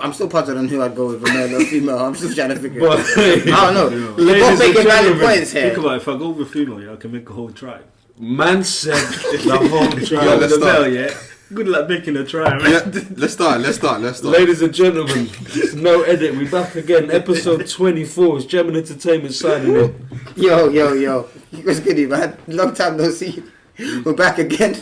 I'm still puzzled on who I'd go with, a male or female. I'm still trying to figure it out. But- I don't know. We're both making valid points here. Think about it, if I go with female, yeah, I can make a whole tribe. Man said the whole tribe. The bell, yeah. Good luck making a tribe, man. Yeah, let's start. Ladies and gentlemen, it's no edit. We're back again. Episode 24. It's German Entertainment signing in. Yo. What's good, man? Long time no see. We're back again.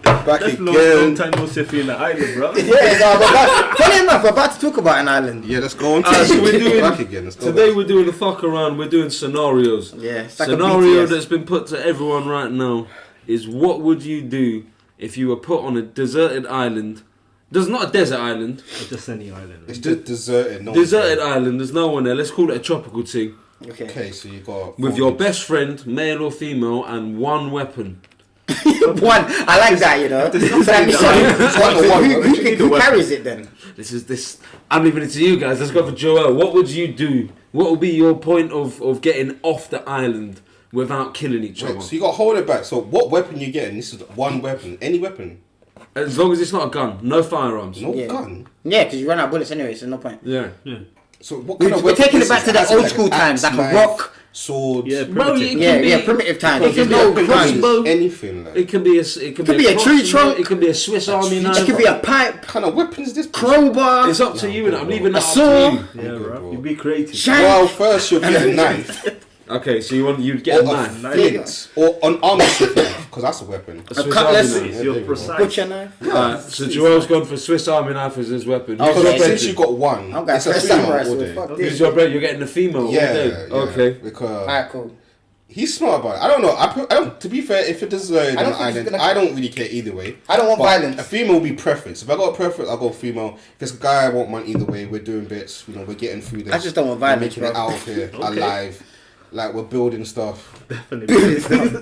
Back That's long again. time no see in the island, bro. Yeah, no, funny enough, we're about to talk about an island. Yeah, let's go on. So we're doing back again. Let's go today. back. We're doing a fuck around. We're doing scenarios. Yeah, it's like a Scenario BTS. that's been put to everyone right now is: what would you do if you were put on a deserted island? There's not a desert island. Or just any island. It's Right? just deserted. No Deserted one's island. There's no one there. Let's call it a tropical thing. there. Okay. Okay, so you got With your best friend, male or female, and one weapon. One, I like that, you know. Who carries it then? I'm leaving it to you guys. Let's go for Joel. What would you do? What would be your point of getting off the island without killing each other? Wait, so you got to hold it back. So what weapon you getting? This is one weapon. Any weapon. As long as it's not a gun, no firearms. No Yeah. gun. Yeah, because you run out of bullets anyway, so no point. Yeah. So what kind of We're weapon taking this it back is? to the Has it old like school an times, axe, like a knife, rock. sword. Yeah, Bro, primitive. Yeah, primitive times. It There's can no be a guns. crossbow. Anything like. It can be a tree crossbow, trunk. It can be a Swiss Army knife. It could be a pipe, What kind of weapon is this? crowbar. It's up to you, and I'm leaving that up saw. to you. Yeah, good, bro. bro. You be creative. Shank. Well, first you'll get a knife. Okay, so you'd get Or a a knife. flint. Or an army knife, because that's a weapon. A Swiss cutlass. Army knife. You're there you go. precise. Butcher knife. Alright, so Joel's gone for Swiss Army knife as his weapon. Okay. Because Okay. since you got one, I'm going it's a to female samurai all sword. day. Fuck Because this. you're getting the female all Yeah, day. yeah. Okay. Because Alright, cool. he's smart about it. I don't know. I don't. To be fair, if it is an I don't think island, he's gonna- I don't really care either way. I don't want But violence. A female will be preference. If I got a preference, I'll go female. If it's a guy, I want one either way. We're doing bits. You know, we're getting through this. I just don't want We're violence, making it bro. out of here alive. Like we're building stuff. Definitely.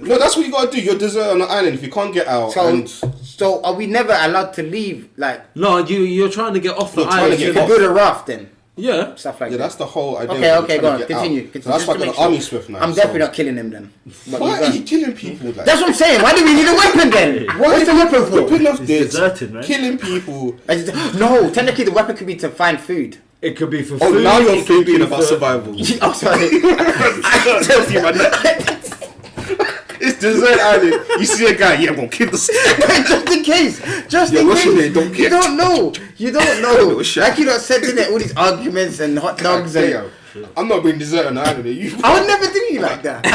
No, that's what you gotta do. You're desert on the island. If you can't get out, and So are we never allowed to leave? Like, No, you're trying to get off the You're trying to island. get you can off. build a raft then? Yeah. Stuff like yeah, that. that's the whole idea. Okay, We're okay, trying go to on. get Continue. out. So that's why I Just to got make an army sure. swift now. I'm definitely not killing him then. But Why you are you got- killing people? Like, That's what I'm saying. Why do we need a weapon then? What's the weapon for? Whipping off It's this, deserted, man. killing people. No, technically the weapon could be to find food. It could be for Oh, food. now you're it could be thinking about for- survival. Oh, sorry. It's desert island. You see a guy, yeah, I'm gonna kill this. Just in case. Just Yeah, in what's your case. name? Don't You get- don't know. You don't know. Little shit. Like you not said in it all these arguments and hot dogs and. Damn. I'm not being desert on the island. You. I would never do you like that.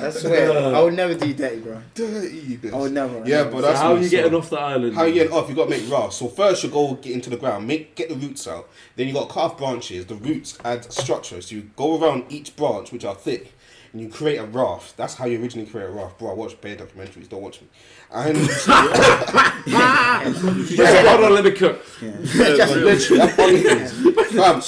I swear. I would never do you dirty, bro. Dirty. I would never. Yeah, never. but So that's how are me, you so- getting off the island? How you getting off? You got to make rafts. So first you go get into the ground, get the roots out. Then you got to cut off branches. The roots add structure. So you go around each branch, which are thick, and you create a raft. That's how you originally create a raft. Bro, I watch bear documentaries. Don't watch me. And Hold on, let me cook. Just literally, I'm on things.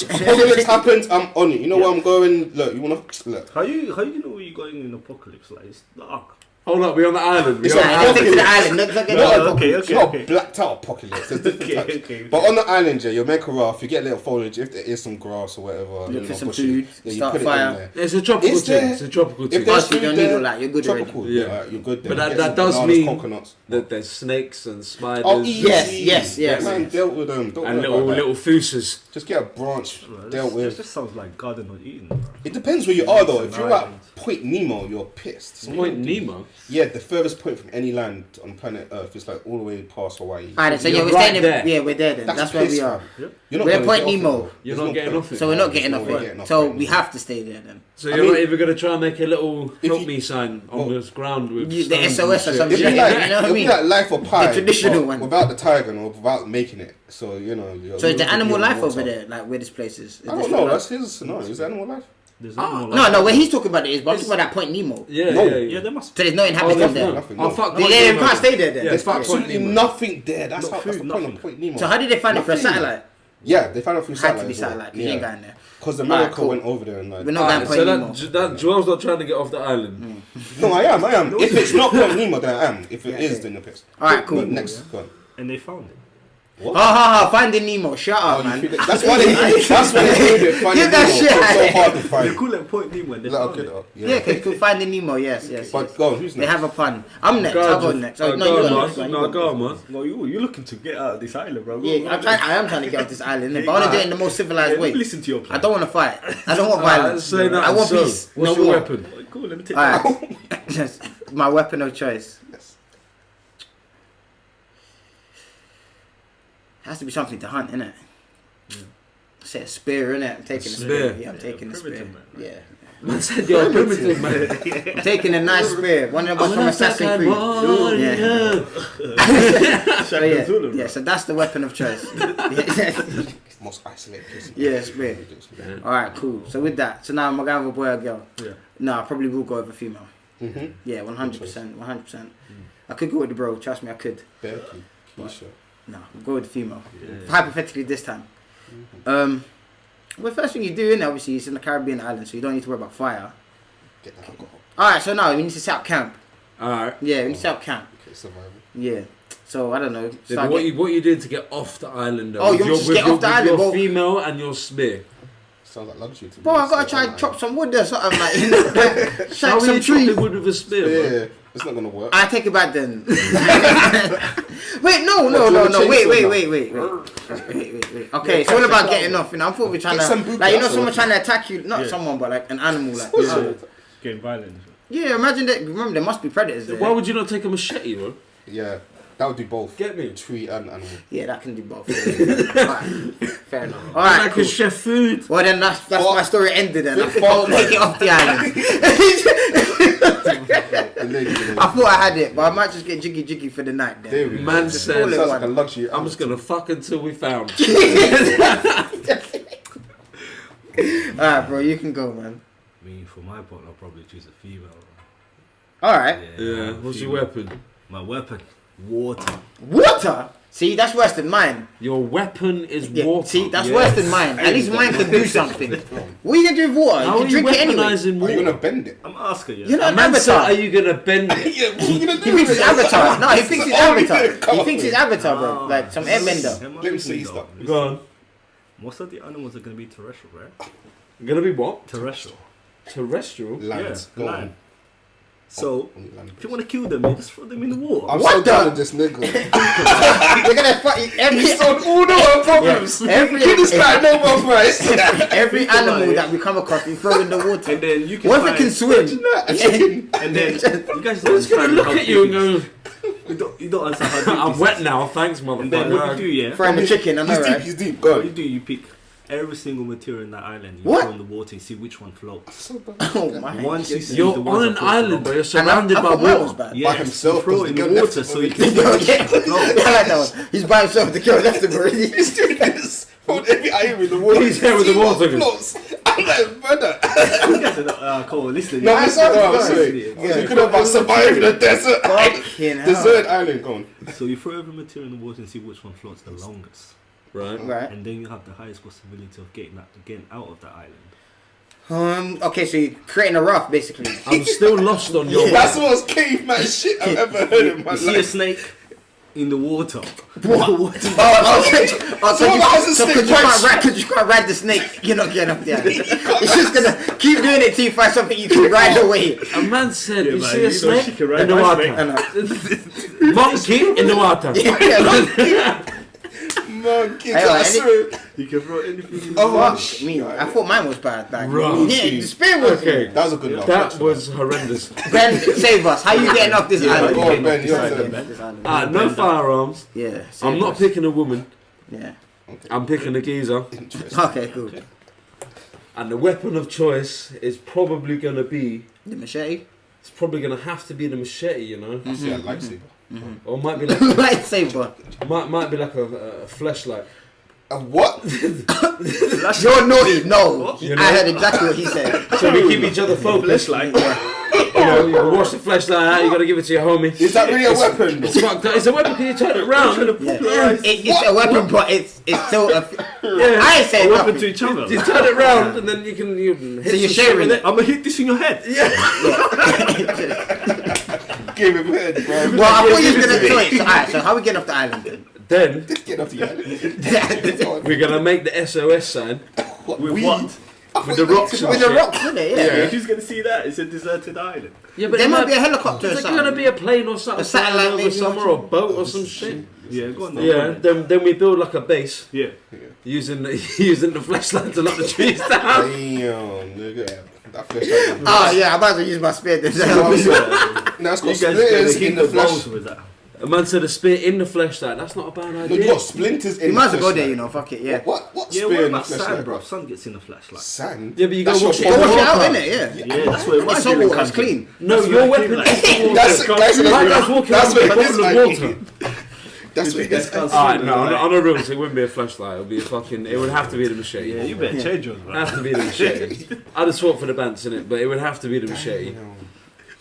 Apocalypse happens. I'm on it. You know where I'm going. Look, you wanna look. How you know where you're going in apocalypse? Like it's dark. Hold up, we're on the island. It's We're on like- the Let's take it to the island. Let's get No, it. okay, It's okay, not okay. blacked out apocalypse. There's different Okay, types. okay. But on the island, yeah, you make a raft. You get a little foliage. If there is some grass or whatever, Look for some bushes, food, yeah, you start put it fire. in there. It's a tropical Is thing. there- It's a tropical If thing. there's Plus, you food don't there, need all that, you're good already. tropical, Yeah. yeah, you're good. But There. that Get some does bananas, mean coconuts. that there's snakes and spiders Oh, easy. Yes. Man, dealt with them. Don't and worry about that. little fooses. Just get a branch dealt This with. just sounds like Garden of Eden. Bro. It depends where you are though. It's If an you're at island. Point Nemo, you're pissed. So Point Nemo. Yeah, the furthest point from any land on planet Earth is like all the way past Hawaii. Alright, so yeah, You're we're right staying there. Yeah, we're there then. That's where piss, we are. fam. You're not We're gonna at Point get off it, Nemo. though. You're There's not no getting point. off it. So we're not getting There's off no way it. getting off So Point we Nemo. have to stay there then. So I you're mean, not even gonna try and make a little if help you- me sign on well, this ground with The stones SOS or and shit? some It'd shit. be like, You know what I it'd be mean? like life or pie, The traditional but one. without the tiger or without making it. So you know. So is the animal life water. over there, like where this place is? I don't know. That's his scenario. Is it animal life? There's Oh, no no, where he's talking about it is, but I'm talking about that Point Nemo. Yeah, No. yeah, Yeah, yeah. there must So there's no Oh, inhabitants there's there. nothing. Oh, No. fuck. They Point can't Nemo. stay there then. Yeah, There's fuck Point absolutely Nemo. nothing there. That's No how. That's food, the point nothing. of Point Nemo. So how did they find it for a Nothing. satellite? Yeah, they found it through Had satellite. to be as well. satellite, because you ain't going there. Because Alright, America cool. went over there and like. We're not Alright, going so Point Nemo. that Joel's not trying to get off the island. No, I am. If it's not Point Nemo, then I am. If it Yeah, is, okay. then you're pissed. Alright, cool. Next, go on. and they found it. What? Ha. Finding Nemo. Shut Oh, up, you man. feel it? That's why they named it Finding Get that Nemo. shit It's so out. hard to They find. call it Point Nemo and they Look, found okay, it. Yeah, because Finding Nemo. Yes. But go on, who's They next? have a pun. I'm next. I'll go next. Oh, no, you go next. No, go on, man. No, you're looking to get out of this island, bro. Yeah, I am trying to get off this island, but I want to do it in the most civilized way. Listen to your plan. I don't want to fight. I don't want violence. Say that. I want So, peace. What's No your war. weapon? Cool, let me take All that. right. My weapon of choice. Yes. Has to be something to hunt, innit? Say a spear, innit? I'm taking a Spear. spear. Yeah, I'm taking a spear. primitive, man. Yeah. Man said you're primitive, man. I'm taking a nice spear. One of them from Assassin's Creed. Yeah. So yeah, Zulu, bro. yeah, so that's the weapon of choice. Most isolated place. Yeah, spear. Alright, cool. So with that, so now am I gonna have a boy or girl? Yeah. No, I probably will go with a female. Mm-hmm. Yeah, 100%. 100%. I could go with the bro, trust me, I could. Becky, Keisha. No, we'll go with the female. Yeah. Hypothetically this time. Well, first thing you do, obviously, it's in the Caribbean island, so you don't need to worry about fire. Get the alcohol. Alright, so now we need to set up camp. Alright. Yeah, we need to set up camp. Okay, survival. Yeah. So, I don't know. Yeah, start but what you did to get off the island? Though, Oh, with you want to just get off the island, Your bro? female and your spear. Sounds like luxury to me. Bro, I gotta try and chop some wood or something like, you know, like shake How are some you trees. chopping wood with a spear, bro? Yeah, it's not gonna work. I take it back then. Wait, no. What, do you wanna Wait. change Okay, it's all about getting off. You know, I thought we were trying Get some to, boot like, you know, cuts or someone what? trying to attack you, not Yeah. someone, but like an animal, like. Yeah. Getting violent. Yeah, imagine that. Remember, there must be predators there. Why would you not take a machete, bro? Yeah, that would do both. Get me? Tree and animal. Yeah, that can do both. Alright, fair enough. Alright, Like cool. a chef food. Well, then that's Fuck. my story ended. Then I think Fuck, I'll take it off the island. The lady. I thought I had it, but I might just get jiggy for the night. There Then. we go. Man Just said, call it Sounds one. like a luxury. I'm just gonna fuck until we found. Alright, bro, you can go, man. I mean, for my part, I'll probably choose a female. Alright. Yeah, what's your female. weapon? My weapon, water. Water? See, that's worse than mine. Your weapon is Yeah, water. see, that's Yeah. worse than mine. At least mine can do something. What are you gonna do with water? How You are can you drink it anyway. weaponizing Are water? you gonna bend it? I'm asking you. You're not A an man said, avatar. are you gonna bend it? Yeah, what are you gonna do? He thinks it's Avatar. No, he thinks it's Oh, he Avatar. did. Come He on, thinks it's man. Avatar, bro. Like some airbender. Let me see stuff. Go on. Most of the animals are going to be terrestrial, right? Gonna be what? Terrestrial. Terrestrial? Land. Yeah, Go land. on. So, On land. if you want to kill them, you just throw them in the water. I'm What so the- down with this nigga. You're gonna fuck every He's on all the world problems. every Give this guy Nobel Prize. every animal that we come across, we throw in the water. And then you can What if it find, can swim? and then you guys I don't was gonna understand look how at you and deep go, you don't understand how deep I'm this wet is. now, thanks, And then what motherfucker. you do, yeah? Frying the chicken, I know, He's deep. right? He's deep. Go What you on. do, you pick every single material in that island. You What? throw in the water and see which one floats. Oh my. Once you see You're the ones on an that float island, but you're surrounded I by thought mine was water. bad. Yeah, himself, you throw because it in the the girl water left so him you already. can I like that one. He's by himself. The girl left him already. He's doing this. Hold every eye with the water. He's there with the See what water. floats. I'm like, brother. Cole, listen. No, I listen. saw No, it. I'm sorry. Yeah. You could have about survived in the desert. Fucking hell. Desert island. Go on. So you throw every material in the water and see which one floats the longest. Right. Right. And then you have the highest possibility of getting out of that island. Okay, so you're creating a raft, basically. I'm still lost on your That's the most caveman shit I've ever heard in my You see a life. snake in the water. Oh, so Someone has a snake because you can't ride the snake, you're not getting up there. It's just gonna keep doing it till you find something you can ride away. A man said, Yeah, you man, see you a know snake she can ride in the my water. snake. Monkey in the water. Monkey, Hey, I swear. You can throw anything in the Oh, water. Fuck me. I thought mine was bad. Like, Right. yeah, the spear was. Okay. That was a good laugh. That was horrendous. Ben, save us. How you getting off this island? go on, Ben, your How you turn. getting off this island? No firearms. Yeah. I'm save not us. picking a woman. Yeah. I'm picking a geezer. Interesting. Okay, cool. And the weapon of choice is probably going to be... The machete. It's probably going to have to be the machete, you know? I see a lightsaber. Or might be like Lightsaber. might be like a flashlight. A what? You're naughty. No. You know? I heard exactly what he said. So we keep each other focused. Flashlight. You know, you wash the flashlight out, you got to give it to your homie. Is that really a weapon? It's fucked up. It's a weapon, can you turn it round? Yeah. It's a weapon, but it's still a. Yeah. I ain't saying What happened nothing. to each other? You turn it round and then you can hit So you're some shit sharing with it. I'm gonna hit this in your head. Give him head, bro. Well, I thought you was gonna do it. So, alright, so how we getting off the island then? Then Get off the island. we're gonna make the SOS sign With what? with the rocks and With the shit. rocks, isn't it? Yeah. Yeah, who's gonna see that? It's a deserted island. Yeah, but There it might be a helicopter or Is there something. gonna be a plane or something A satellite flying over maybe or somewhere or a boat or some shit? Yeah, go on then. Yeah. Then we build like a base Yeah. using the flashlight to knock the trees down. Damn, nigga. That flashlight. Oh yeah, I might as well use my spear. Then. Now it's got You guys splinters keep in the the flash. balls with that. A man said a spear in the flashlight. That's not a bad No, idea. you got splinters in You the might as well go flashlight. there, you know. Fuck it, yeah. What Yeah, spear what in the about sand, flashlight, bro? Sun gets in the flashlight. Sand? Yeah, but you That's go your wash it Go in wash it water. out, innit? Yeah. Yeah, that's where It's my salt feeling water, comes it's clean. No, That's your what I weapon feel like. is the water. That's My guy's walking that's around what with it's a bottle like. of water. That's what it's like. Alright, no, on a real, it wouldn't be a flashlight. It would be a fucking. It would have to be the machete. Yeah, you better change yours, It bro. would have to be the machete. I'd have swap for the bants in it, but it would have to be the machete.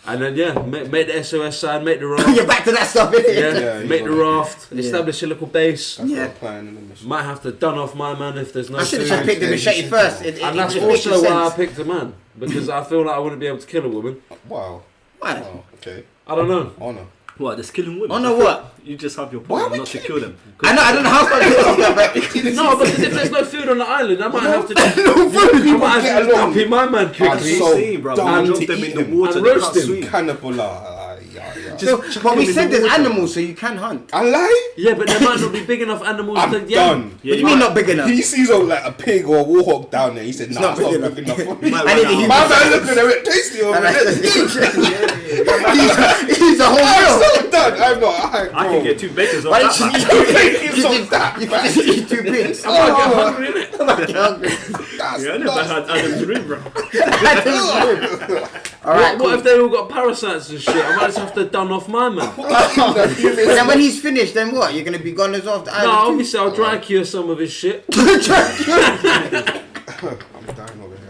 And then make the SOS sign, make the raft. You're back to that stuff, innit? Yeah, you make the got it. raft, establish a little base. That's Yeah. what I'm planning in the mission. Might have to done off my man if there's no I should have food. just picked the machete first. And that's just makes also why I sense. picked a man, because I feel like I wouldn't be able to kill a woman. Wow. Why? Wow. Okay. I don't know. Honor. What, there's killing women? Oh no, what? You just have your Why are point we not to kill them. I don't know how I can do that, No, because if there's no food on the island, I might have to. but no I food. might have to dump in my man I'm quickly. so Saying, bro, dumb drop to them eat in the them. water, And they roast can't them. swim. Cannibal. But we them in said the there's water. animals, so you can hunt. I lie. Yeah, but there might not be big enough animals I'm to. done. What do you mean not big enough? He sees like a pig or a warhawk down there. He said, "Nah, not it's big not big enough for me." Might I need run a out. My man looking at it tasty over there. He's a whole I'm meal. so done. I'm not. I can get 2 bakers off Why that. didn't man. you It's so that. You can just eat 2 pigs. I might get hungry, innit? I'm not hungry. That's Yeah, I never had Adam's rib, bro. Alright, What if they all got parasites and shit? I might just have to done off my man. And then when he's finished, then what? You're gonna be gone as off the No, island too? obviously I'll dry cure some of his shit. I'm dying over here.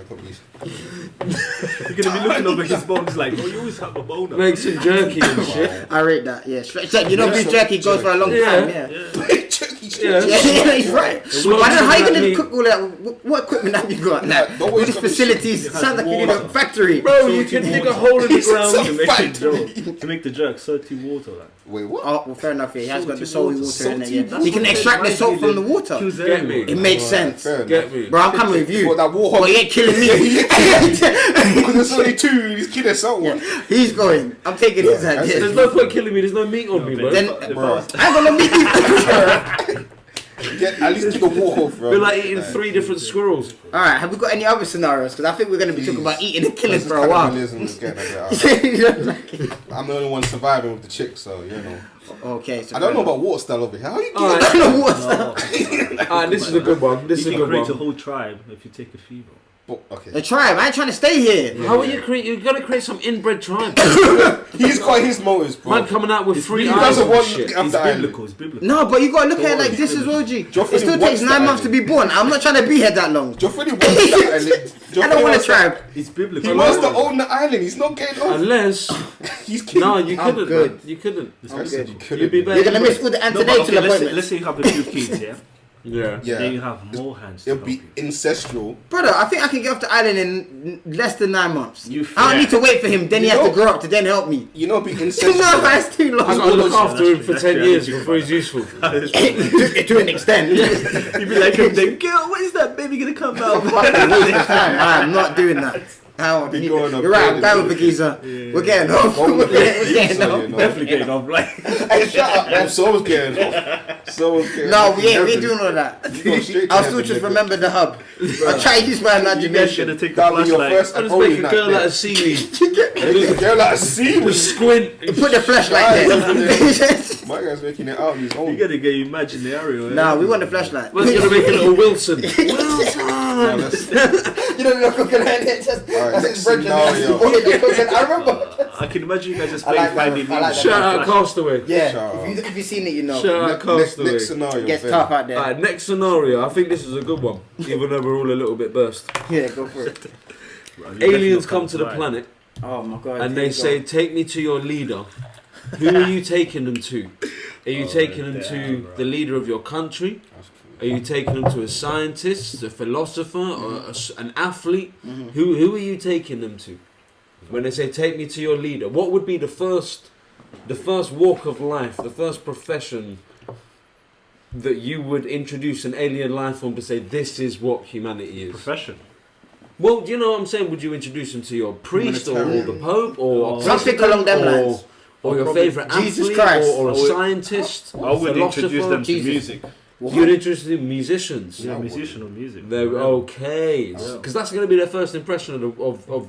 You're gonna be looking over his bones like, oh, you always have a bone. Make some jerky and shit. I rate that, yeah. You know, beef jerky goes for a long time, yeah. Yeah. Yeah, he's right. Smoke But some how are you black gonna meat. cook all that? What equipment have you got? Like, don't all waste these rubbish. facilities. It has Sounds like you need a water. factory. Bro, you can dig a hole in the ground. to make Factory. to make the jerk salty water. Like. Wait, what? Oh, well, fair enough. Yeah, he has got the Salty salty water in there. water. Yeah. That's He can what extract the they salt from the do. water. Kills Get everyone. me. It makes sense. Fair Get enough. me. Bro, I'm coming with you. What, that warhawk? But he ain't killing me. Because there's only 2. He's killing someone. He's going. I'm taking his that's idea. There's no point killing me. There's no meat on me, bro. Then Bro. I'm gonna meet you. Get, at least get the warhawk, bro. We're like eating 3 different squirrels. All right. Have we got any other scenarios? Because I think we're gonna be talking about eating and killing for a while. Cannibalism is getting a bit out. I'm the only one surviving with the chick, so you know. Okay. So I don't know about water style over here. How you Alright. I don't know what's Alright, this is a good one. This is You a can good create a one. whole tribe if you take a fever. Okay. the tribe. I ain't trying to stay here. How are you create? You're gonna create some inbred tribe. He's got his motives, bro. Man coming out with 3 He eyes doesn't and want shit. to get off It's the island. biblical. It's biblical. No, but you gotta look at it Don't like worry. this as well, G. Joffrey It still wants takes the 9 months to island. be born. I'm not trying to be here that long. Joffrey wants the island. I don't want a tribe. It's He biblical. wants to own the island. He's not getting off. Unless, He's king. no, you I'm couldn't. good. Man. You couldn't. I'm good. You'd be better. You're gonna miss all the No, but antenatal okay, appointments. let's say you have a few kids, yeah? Yeah. Yeah. Then you have more hands. to It'll help be you. ancestral. Brother, I think I can get off the island in less than 9 months. You I don't yeah. need to wait for him. Then he You has to know- grow up to then help me. You know, be No, ancestral. that's too I long. gotta look after him That's for true, 10 that's years true. before he's useful. To an extent. You'd be like, then, girl, when is that baby gonna come out? I'm not doing that. Be going up You're right, I'm there, going with the geezer. We're getting off. Go We're with getting the off. you know. Definitely getting off, like. Hey, shut up, man. Someone's getting off. Someone's getting No, off. we ain't doing all that. Go straight to I'll heaven, still just nigga. remember the hub. I'll try to use my You guys imagination. gonna take a That'll be your flashlight. first I just and only make a night girl there. out of seaweed. Make a girl out of seaweed. With squint. Put the flashlight there. My guy's making it out on his You own. gotta get imaginary. Nah, we want the flashlight. Man's gonna make a little Wilson. Now, let's- You know, the cooking hand, it's just, Alright, that's next his brethren. scenario. The cooking, I remember. I can imagine you guys just I like playing that Finding one. I like Nemo. that Shout out Castaway. Yeah, Shout if you've seen it, you know. Shout out Castaway. Next scenario. It gets Ben. tough out there. Alright, next scenario. I think this is a good one. Even though we're all a little bit burst. Yeah, go for it. Right, you Aliens definitely come to the right. planet Oh my god. and here they we say, go. take me to your leader. Who are you taking them to? Are you taking them to damn, bro. the leader of your country? Are you taking them to a scientist, a philosopher, or an athlete? Who are you taking them to? When they say take me to your leader, what would be the first walk of life, the first profession that you would introduce an alien life form to say this is what humanity is? Profession. Well, do you know what I'm saying? Would you introduce them to your priest or the Pope or something along them lines? Or your favourite Jesus athlete Christ. or a scientist? I would introduce them to Jesus. music. You'd introduce them to musicians. Yeah, musician or music. They're okay. Because that's going to be their first impression of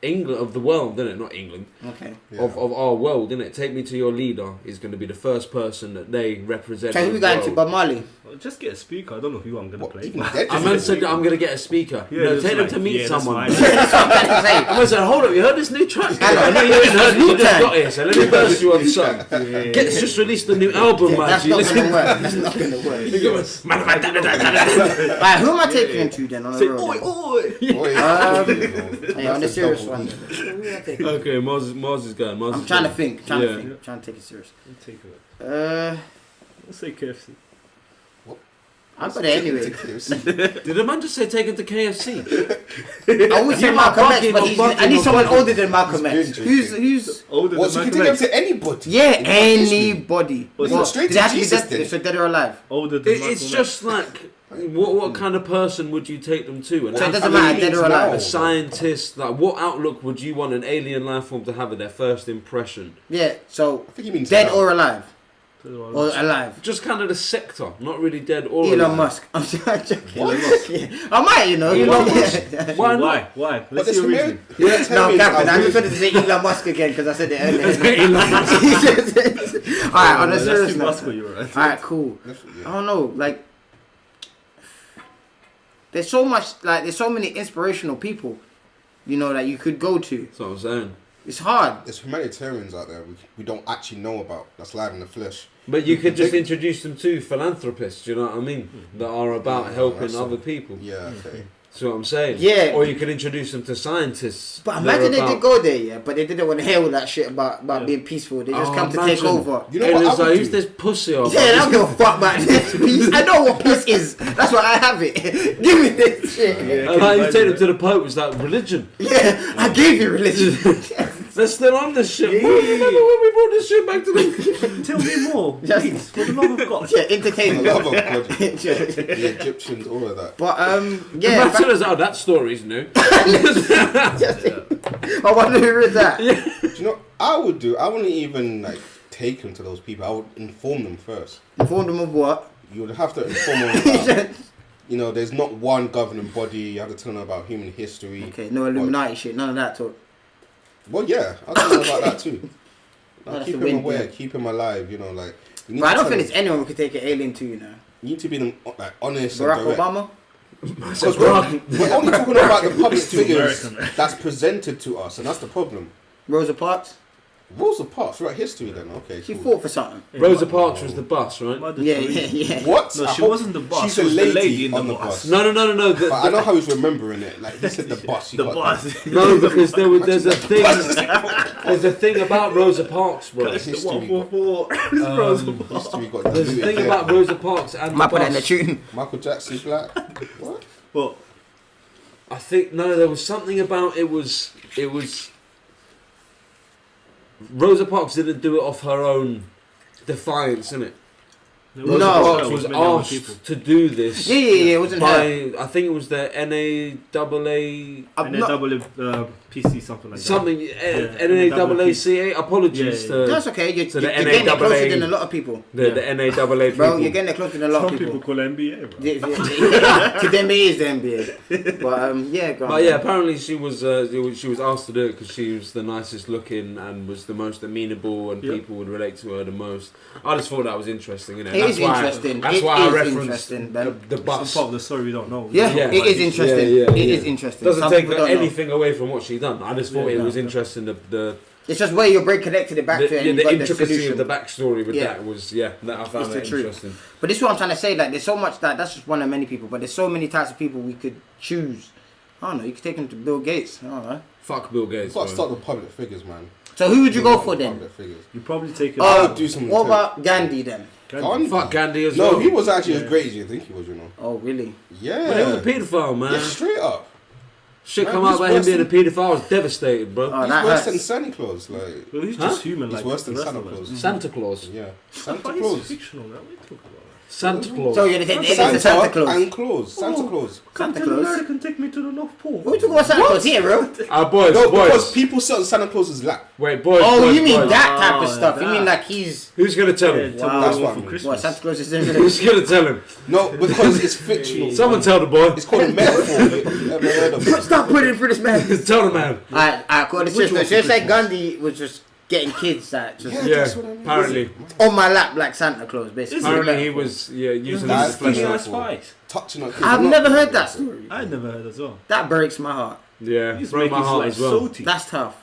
England, of the world, isn't it? Not England. Okay. Of our world, isn't it? Take me to your leader is going to be the first person that they represent. So who we going to? Bob Marley? Well, just get a speaker. I don't know who I'm gonna play. I meant said I'm going to get a speaker. Yeah, No, take them like, to meet someone. that's That's what I'm trying to say. I said, hold up, you heard this new track? I know you haven't heard it, you just got here, so let me burst you on something. It's just released the new album, man. That's not going to work. That's not going to work. Right, who am I taking him to then on the road? Hey, on the serious one. Who am I taking? Okay, Mars is going. I'm trying to think. Trying to take it serious. Take it. Let's say KFC. I'm gonna anyway. Did the man just say take him to KFC? I would say Malcolm X, but I need someone older than Malcolm X. He's Who's Older What, so you than can Malcolm take him X. to anybody? yeah, anybody. Well, it's not straight Did to it have to be Jesus dead, then. so dead or alive? Older than Malcolm It's X. just like, what kind of person would you take them to? An So it doesn't athlete, matter, dead or a alive. scientist, like what outlook would you want an alien life form to have at their first impression? Yeah, so I think he means dead now. or alive? Or alive? Just kind of the sector, not really dead or Elon alive. Musk. I'm joking. Yeah. I might, you know. Elon Yeah. Musk. Why not? Why? But Let's the see your reason. No, Captain, I just wanted to say Elon Musk again because I said it earlier. Elon Musk. Alright, on a Let's serious see note. Musk, you're right. Alright, cool. I don't know, like there's so many inspirational people, you know, that you could go to. That's what I'm saying. It's hard. There's humanitarians out there we don't actually know about. That's live in the flesh. But you could just introduce them to philanthropists, you know what I mean? That are about helping that's other people. Yeah, okay. See what I'm saying? Yeah. Or you could introduce them to scientists. But that imagine are they about- did go there, yeah, but they didn't want to hear all that shit about being peaceful. They just come to take imagine. over. You know And what it's I like, would who's do? this pussy or Yeah, I don't give a fuck about this peace. I know what peace is. That's why I have it. Give me this shit. And like you take them to the Pope, it's like religion. Yeah, I gave you religion. They're still on this shit. What do you remember when we brought this shit back to them? Tell me more, Just- please, for the love of God. Yeah, For the entertainment. love of God. The Egyptians, all of that. But yeah. Imagine us, oh, that story's new. I wonder who read that. Do you know what I would do? I wouldn't even like take them to those people. I would inform them first. Inform them of what? You would have to inform them about, you know, there's not one governing body. You have to tell them about human history. Okay, no Illuminati shit, none of that talk. Well, yeah, I'll tell them about that too. Like, That's keep the him win, aware, yeah. keep him alive, you know, like. You need But I to don't tell think them- it's anyone who could take an alien to, you know. You need to be them like honest Barack and direct. Obama? Because we're only talking about the public figures American. that's presented to us, and that's the problem. Rosa Parks? Rosa Parks throughout history, then okay. She cool. fought for something. Rosa Parks was the bus, right? Yeah, yeah, yeah. What? No, I she hope- wasn't the boss. She's She a was the lady, lady in on the the bus. bus. No. But I know how he's remembering it. Like he said, the bus. He The got boss. No, because there's a thing. There's a thing about Rosa Parks, bro. History got, history got There's a diluted thing there. about Rosa Parks and Might the put that in the bus. tune. Michael Jackson black. What? Well, I think no, there was something about it was Rosa Parks didn't do it off her own defiance, innit? Rosa No. Parks was asked to do this. Yeah, it wasn't her. by I think it was the NAAA I'm and not- then PC, something like that. something NAACA. Apologies Yeah, That's to okay. You're So the getting there closer NAAA than a lot of people. the NAAA people. Bro, you're getting there closer than a lot Some of people people. call it NBA, bro. To them, it is the NBA. But yeah, go on. But yeah, apparently she was asked to do it because she was the nicest looking and was the most amenable and Yeah. people would relate to her the most. I just thought that was interesting, innit? It is interesting. That's It why I is referenced interesting, Ben. the Some bus. part of the story we don't know. Yeah, Yeah, it is interesting. yeah, It is yeah. interesting. Doesn't Some take people don't know. anything away from what she done. I just thought it no. was interesting. The It's just where your brain connected it back to, and you the got the intricacy solution. of the backstory with Yeah. that was that I found It's that the truth. interesting. But this is what I'm trying to say. Like, there's so much that's just one of many people. But there's so many types of people we could choose. I don't know. You could take them to Bill Gates. I don't know. Fuck Bill Gates. You've got to bro. start with public figures, man. So who would you go for then? Public figures. You probably take it. I would do something What too. about Gandhi then? Gandhi. Fuck Gandhi as No, well. he was actually as great as you think he was, you know. Oh, really? Yeah. But he was a paedophile, man. Yeah, straight up. Shit Man, come out he's about him worse being a than- paedophile. I was devastated, bro. Oh, He's that worse hurts. than Santa Claus. Like, Well, he's Huh? just human. he's like worse the than rest Santa of us. Claus. Santa Claus. Yeah, But Santa he's Claus. fictional, man. What are you talking about? Santa Claus. So you're gonna take Santa Claus. and Claus. Santa Claus. Captain Claus? America take me to the North Pole. What are we talking about Santa Claus here, bro? Boys, No, because boys. people sit on Santa Claus's lap. Wait, boys. Oh, boys, you mean boys. that type of Oh, stuff? You that. mean like he's Who's gonna tell him? Tell me That's what what I for mean. Christmas. what Santa Claus is doing? Who's gonna tell him? No, because it's fictional. Someone tell the boy. It's called a metaphor. You ever heard of it? Stop putting it through this man. Tell the man. I call the Which sister. one She for said Christmas? Gandhi was just getting kids that just Yeah, Yeah, that's what I mean. apparently. on my lap like Santa Claus, basically. Apparently he was using That's his flesh. the Nice metaphor. spice. Touching on kids. I've I'm never not- heard that story. I never heard as well. That breaks my heart. Yeah, He's broke my making heart like as well. salty. That's tough.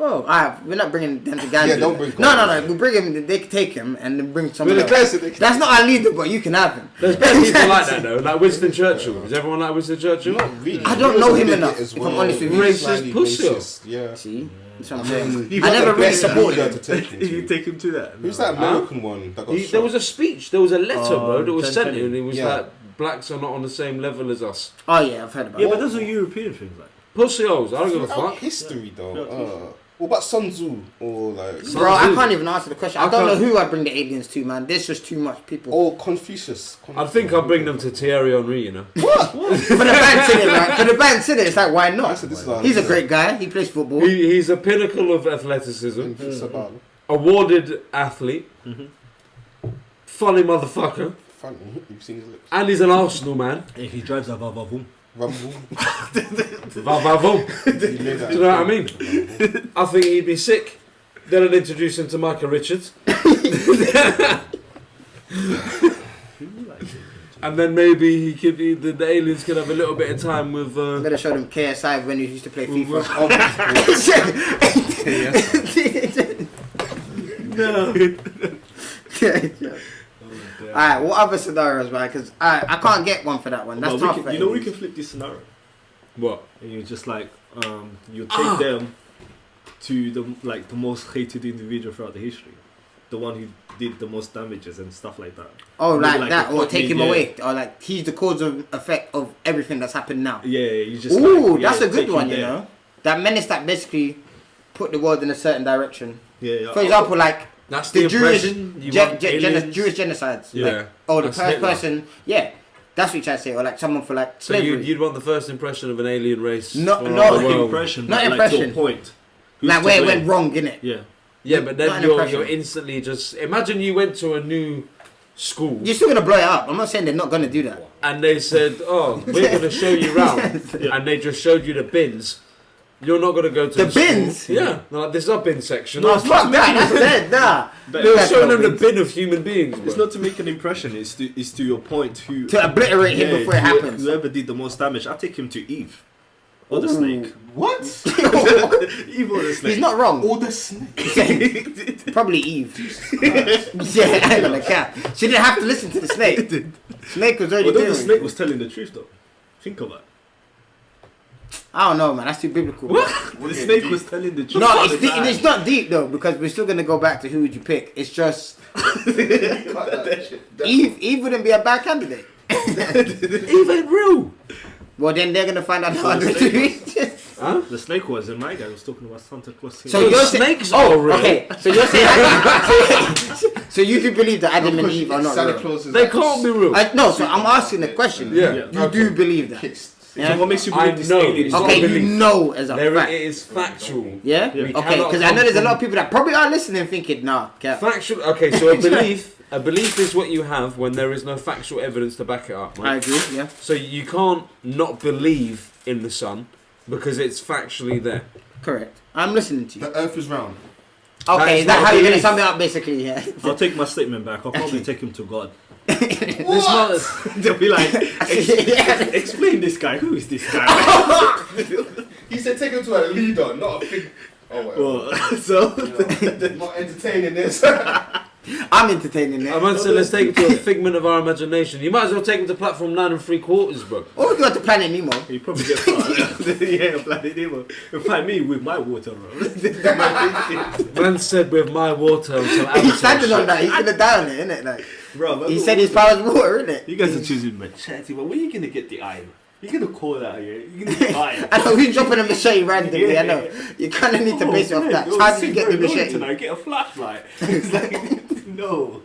Oh, we're not bringing them to Gandhi. Yeah, don't bring No. We bring him. They can take him and then bring someone With the else. classic, That's not our leader, but you can have him. There's better people like that though, like Winston Churchill. Is everyone like Winston Churchill? Not really. I don't He was know a him bigot enough, as if I'm well. honest with you. Racist Slightly pussy. racist, yeah. See, that's what I'm I saying. mean, he I was never the really best supported leader him. to take him You to. take him to that. Who's that American one that got shot? There was a speech, there was a letter, bro, that was Ted sent Kennedy. in, and it was Yeah. like, blacks are not on the same level as us. Oh yeah, I've heard about Yeah, it. but those are European things, like. Pussy holes, I don't give a Out fuck. history though. Yeah. What about Sun Tzu or like Bro, I can't even answer the question. I I don't know can't- who I'd bring the aliens to, man. There's just too much people. or Confucius? I think I'll bring them to Thierry Henry, you know. For the band's in it, right? For the band's in it, it's like, why I not? said this is He's a great guy. He plays football. He's a pinnacle of athleticism, It's about awarded athlete, funny motherfucker, funny. You've seen his lips. and he's an Arsenal man. If he drives a vavavoom. Rumble. Va va voom. He made that. Do you know what I mean? I think he'd be sick. Then I'd introduce him to Micah Richards. And then maybe the aliens could have a little bit of time with. I'm gonna show them KSI when he used to play FIFA. Oh, No. Alright, what other scenarios, man? Because I can't get one for that one. That's Well, tough. we for can, you know, we aliens. can flip this scenario. What? And you just like, you take them to the most hated individual throughout the history. The one who did the most damages and stuff like that. Oh, Maybe like that, the or take him yeah. away, or like he's the cause of effect of everything that's happened now. Yeah, you just. Ooh, like, that's yeah, a good take him one, you there. know. That menace that basically put the world in a certain direction. Yeah. For example, like That's the the Jewish, impression you want aliens? Jewish genocides. Yeah. Like, or the That's first Hitler. person, yeah, that's what you try to say, or like someone for like So slavery. you'd want the first impression of an alien race? No- for no, the Not world. impression, Not but impression. like to a point. Who's like to where it blame? went wrong, innit? Yeah. Yeah, but Not then an you're impression. instantly just imagine you went to a new school You're still gonna blow it up. I'm not saying they're not gonna do that. and they said, "Oh, we're gonna show you around," and they just showed you the bins. You're not gonna go to The school. bins? Yeah, they're like this is our bin section. No, fuck that. That's dead. Nah. They were That's showing not them the bins. bin of human beings. It's Bro. not to make an impression. It's to your point. Who To obliterate him before it happens. Whoever did the most damage, I take him to Eve or the snake. what? Eve or the snake. He's not wrong. All the snake. Probably Eve. Yeah, I ain't gonna cap. She didn't have to listen to the snake. Snake was already Although doing the snake was telling the truth, though. Think of that. I don't know, man. That's too biblical. The snake was telling the truth. No, all it's, the time. it's not deep though, because we're still gonna go back to who would you pick. It's just Eve wouldn't be a bad candidate. Eve ain't real. Well, then they're gonna find out how to do it. Huh? The snake was, and my guy was talking about Santa Claus. So The you're snakes saying, are real. okay. So you're saying, so you do believe that Adam and Eve are not Santa real? Claus is They like- can't be real. No, so I'm asking the question. Yeah. You do believe that? Kicks. Yeah? So what makes you I believe this know. alien is It's not Okay, not you belief. know as a There fact. it is factual. Yeah? Yeah. Okay, cannot because I come know there's a from- lot of people that probably are listening thinking, nah, cap. Factual. Okay, so a belief is what you have when there is no factual evidence to back it up. I Right? agree, yeah. So you can't not believe in the sun because it's factually there. Correct. I'm listening to you. The Earth is round. Okay, is is that not how a you're going to belief. sum it up, basically, yeah? I'll take my statement back. I'll probably take him to God. It's not. They'll be like, Yeah. explain this guy. Who is this guy? He said take him to a leader, not a big. Oh, well. Well, so Not entertaining this. I'm entertaining I it. might say let's take it to a figment of our imagination. You might as well take it to platform 9 3/4, bro. Or we go to Planet Nemo. you probably get fired. Yeah, Planet Nemo. You find me with my water, bro. Man said with my water and some He's standing avatar on that. He's going to die on it, innit? Like, Bro, he said his power's water, innit? you guys are choosing machete, but where are you gonna get the iron? You're gonna call that, yeah? You're gonna buy it. I know, he's dropping a machete randomly, I know. You kind of need to base it off that. How do you get the machete? Tonight, get a flashlight. It's like, no.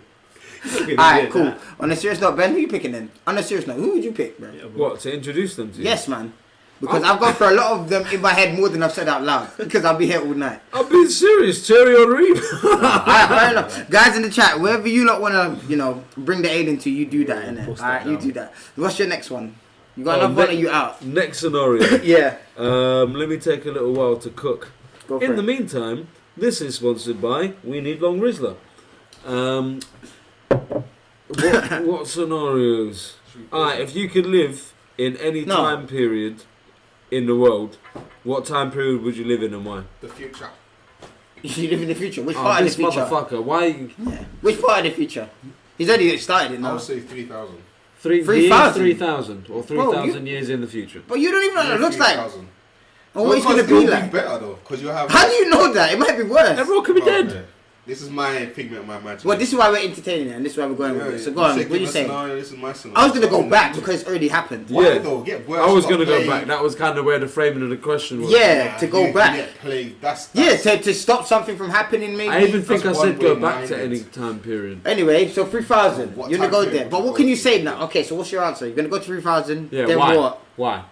Alright, cool. That. On a serious note, Ben, who you picking then? On a serious note, who would you pick, bro? Yeah, What, to introduce them to you? Yes, man. Because I've gone for a lot of them in my head more than I've said out loud. Because I'll be here all night. I'm being serious, Cherry on Reap. Alright, fair enough. Guys in the chat, wherever you lot want to, bring the alien to, you do that, innit? Alright, you do that. What's your next one? You got another one or you out? Next scenario. Yeah. Let me take a little while to cook. Go for In it. the meantime, this is sponsored by We Need Long Rizzler. What scenarios? Alright, if you could live in any time period in the world, what time period would you live in and why? The future. You live in the future. Which part of the future? Motherfucker, why? Yeah. Which part of the future? He's already started it now. I would say 3,000. 3,000 or 3,000 years in the future. But you don't even know what it looks like. 3,000. Or what it's going to be like. Better though, because you have. How do you know that? It might be worse. Everyone could be dead. Yeah. This is my figment of my imagination. Well, this is why we're entertaining it, and this is why we're going with it. So go on, what are you saying? This is my scenario. I was going to go back because it's already happened. Why Yeah. though? Get worse. I was going to go back. That was kind of where the framing of the question was. Yeah, to go back. Get played. That's Yeah, to stop something from happening, maybe. I even think I That's said one go way back to minded. any time period. Anyway, so 3,000. What You're going to time go there. period? But what can you say now? Okay, so what's your answer? You're going to go to 3,000. Yeah, Then why? what? Why?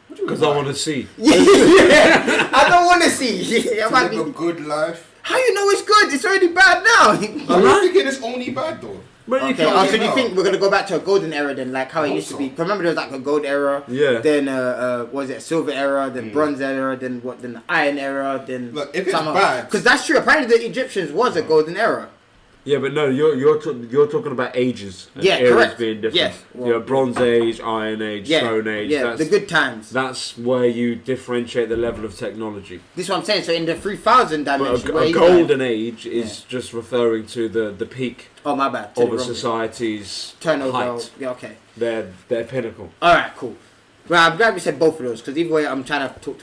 Because I want to see. Yeah, I don't want to see. Yeah, To live a good life. How you know it's good? It's already bad now. I'm thinking it's only bad though. But you Okay, can't. so do you think we're gonna go back to a golden era then, like how it used to be? Remember there was like a gold era, Yeah. then was it a silver era, then bronze era, then what? Then the iron era, then Look, if it's bad, because that's true. Apparently the Egyptians was a golden era. Yeah, but no, you're talking about ages. And Yeah, eras correct. being different. Yes. Bronze Age, Iron Age, Yeah, Stone Age. yeah, That's, the good times. That's where you differentiate the level of technology. This is what I'm saying. So in the 3,000 dimension, But where a you golden age is just referring to the peak oh my bad, of a society's turnover. height. Yeah, okay. Their pinnacle. All right, cool. Well, I'm glad we said both of those because either way, I'm trying to talk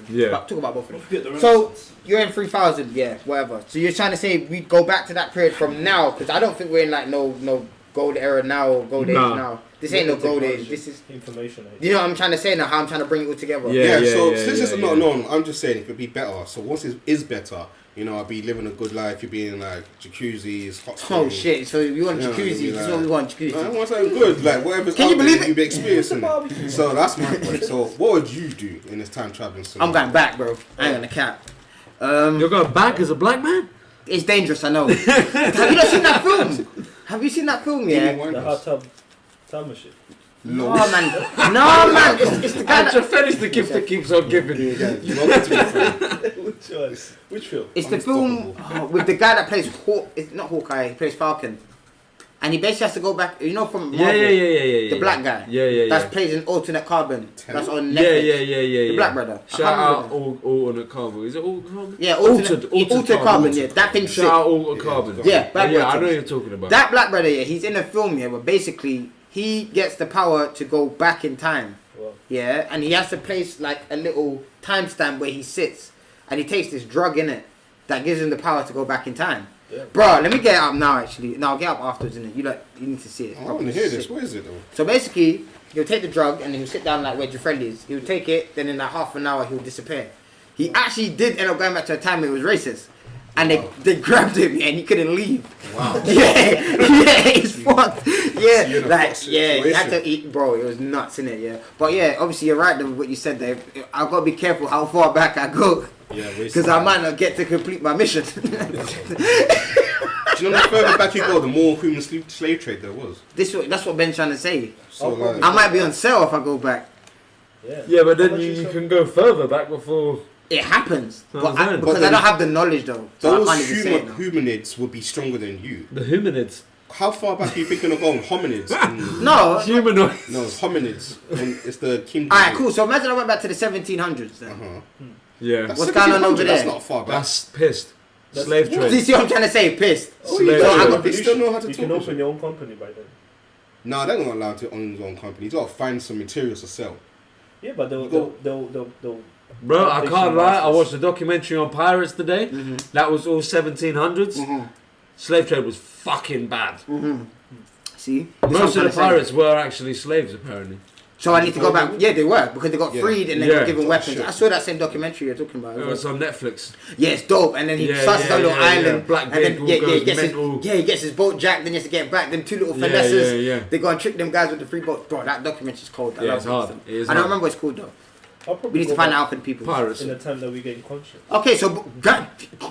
about both of them. So you're in 3,000, yeah, whatever. So you're trying to say we go back to that period from now because I don't think we're in like no gold era now or gold age now. This ain't no gold age. This is information age. you know what I'm trying to say now. How I'm trying to bring it all together. Yeah. Since it's not known, I'm just saying it could be better. So once it is better, I'll be living a good life. You'll be in like jacuzzis, hot springs. Oh shit! So we want jacuzzi. Like, This is what we want jacuzzi. I want something good, like whatever's Can you out there, believe it? you'll be experiencing it. So that's my point. So what would you do in this time traveling scenario? I'm going back, bro. I ain't gonna cap. You're going back as a black man? It's dangerous. I know. Have you not seen that film? Have you seen that film? Yeah. The hot tub time machine. No man. It's the guy I that. just finished the gift that keeps on giving you guys. Which one? Which film? It's the film with the guy that plays it's not Hawkeye. He plays Falcon, and he basically has to go back. You know from Marvel, Yeah. the black guy. Yeah. That's plays in alternate carbon. That's on Yeah. Netflix. The black brother. I Shout can't out remember. alternate carbon. Is it alternate carbon? Yeah, altered carbon. Yeah, that thing's sick. Shout out alternate carbon. Yeah, black I brother. know what you're talking about. That black brother. Yeah, he's in a film. Yeah, but basically he gets the power to go back in time. Wow. Yeah, and he has to place like a little timestamp where he sits, and he takes this drug in it that gives him the power to go back in time. Yeah. Bro, let me get it up now. Actually, no, I'll get up afterwards. Innit? You need to see it. I want to hear this. What is it though? So basically, he'll take the drug and he'll sit down like where your friend is. He'll take it, then in like half an hour he'll disappear. He actually did end up going back to a time where it was racist. And they grabbed him and he couldn't leave. Wow. yeah, it's fucked. Yeah, So you're in a like fucked yeah, he had situation. to eat, bro. It was nuts in it, yeah. But yeah, obviously you're right with what you said there. I've got to be careful how far back I go Yeah, because I might not get to complete my mission. Do you know the further back you go, the more human slave trade there was? That's what Ben's trying to say. So like, I might be on sale if I go back. Yeah, but How then much you is it? can go further back before. It happens, Oh, but man. because But I then don't have the knowledge though, so those I can't even say it now. humanids would be stronger than you. The hominids. How far back are you thinking of going? Hominids? No. Humanoid. No, it's hominids. And it's the kingdom. Alright, cool. So imagine I went back to the 1700s then. Uh-huh. Yeah. That's What's going on 1700, over That's there? not far back. That's pissed. Slave Do you trade. see what I'm trying to say? Pissed. Oh, you slave So I trade. got you still know how to You talk. can and open shit. your own company by then. Nah, they're not allowed to own his own company. He's got to find some materials to sell. Yeah, but You go- they'll Bro, I Plantation can't lie. I masters. watched a documentary on pirates today. That was all 1700s. Slave trade was fucking bad. See? This is what I'm Most of trying the to say. pirates were actually slaves, apparently. So I need to go back. Yeah, they were because they got Yeah. freed and they got Yeah. given weapons. Shit. I saw that same documentary you're talking about. It was on Netflix. Yeah, it's dope. And then he starts his own little island. Black and then vehicle goes he gets mental. he gets his boat jacked. Then he has to get back. Then two little Yeah, finesses. yeah. They go and trick them guys with the free boats. Bro, that documentary's cold. I Yeah, love it's hard. stuff. It is I don't hard. remember what it's called though. I'll We probably need to go find back out for the people. Pirates. in the time that we gain conscious. Okay, so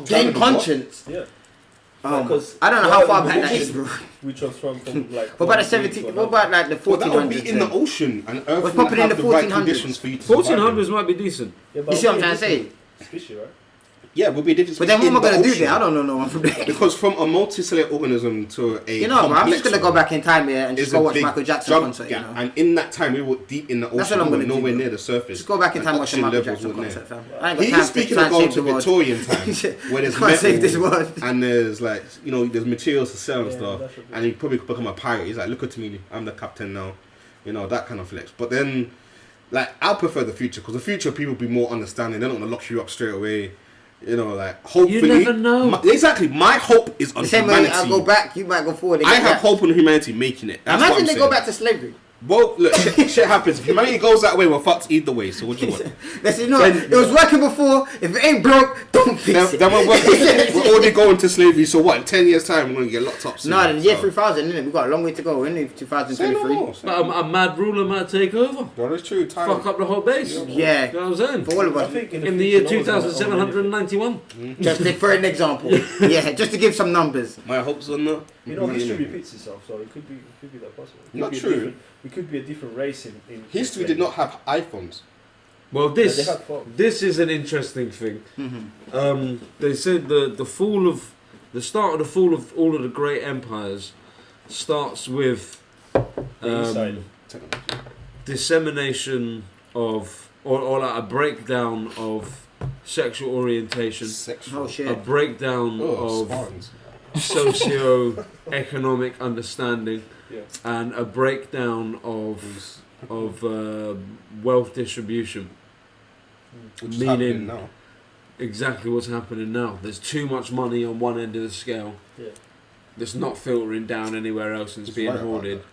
gain conscience. Yeah. I don't know how far back that is, bro. We transform from like. What about the one breed 17? to What about like the Well, that would be 1400s? in the then? ocean, and Earth What's wouldn't popping in have the the right 1400s? conditions for you to survive. 1400s might be decent. Yeah, You see what I'm trying to say? Species, right? Yeah, would be a different. But then what am I in the gonna do ocein. there? I don't know no one from there. Because from a multicellular organism to a You know, bro, I'm just complex gonna go one back in time here and just is go a watch big Michael Jackson jump concert. You gap. know, And in that time, we were deep in the That's ocean. what I'm We were gonna do, nowhere bro. near the surface. just go back in time and watch the oxygen Michael levels Jackson weren't concert, there. fam. I ain't got He's time to speaking try of and going save to the world. Victorian time, where there's Can't save this metal world. and there's like there's materials to sell and Yeah, stuff, that should be- and he probably could become a pirate. He's like, look at me, I'm the captain now, that kind of flex. But then, like, I prefer the future because the future people be more understanding. They're not gonna lock you up straight away. Like hopefully. You never know. Exactly, my hope is on The same way humanity. I'll go back, you might go forward. I have hope on humanity making it. That's what Imagine I'm they saying. go back to slavery. Well, look, shit happens. If humanity goes that way, we're fucked either way. So what do you want? Let's say, it was working before. If it ain't broke, don't fix it. Then we're already going to slavery. So what? In 10 years' time, we're gonna get locked up. Soon. No, in the year So- 3000, innit? We've got a long way to go, innit? Say 2023. no more. But a mad ruler might take over. No, that's true. Time. Fuck up the whole base. Yeah, You know what I'm saying? for all of I us. think In the year 2791. Just for an example. Yeah, just to give some numbers. My hopes on that. You know, history repeats itself, so it could be that possible. It could Not be true. We could be a different race in History did not have iPhones. Well, They this had phones. this is an interesting thing. Mm-hmm. They said the start of the fall of all of the great empires starts with Inside. Technology. dissemination of or like a breakdown of sexual orientation, Sexual. Oh a shit. breakdown Oh, of Spartans. socio-economic understanding, Yeah. and a breakdown of wealth distribution. Which is meaning- happening now. Exactly what's happening now. There's too much money on one end of the scale Yeah. that's not filtering down anywhere else and it's He's being right about hoarded.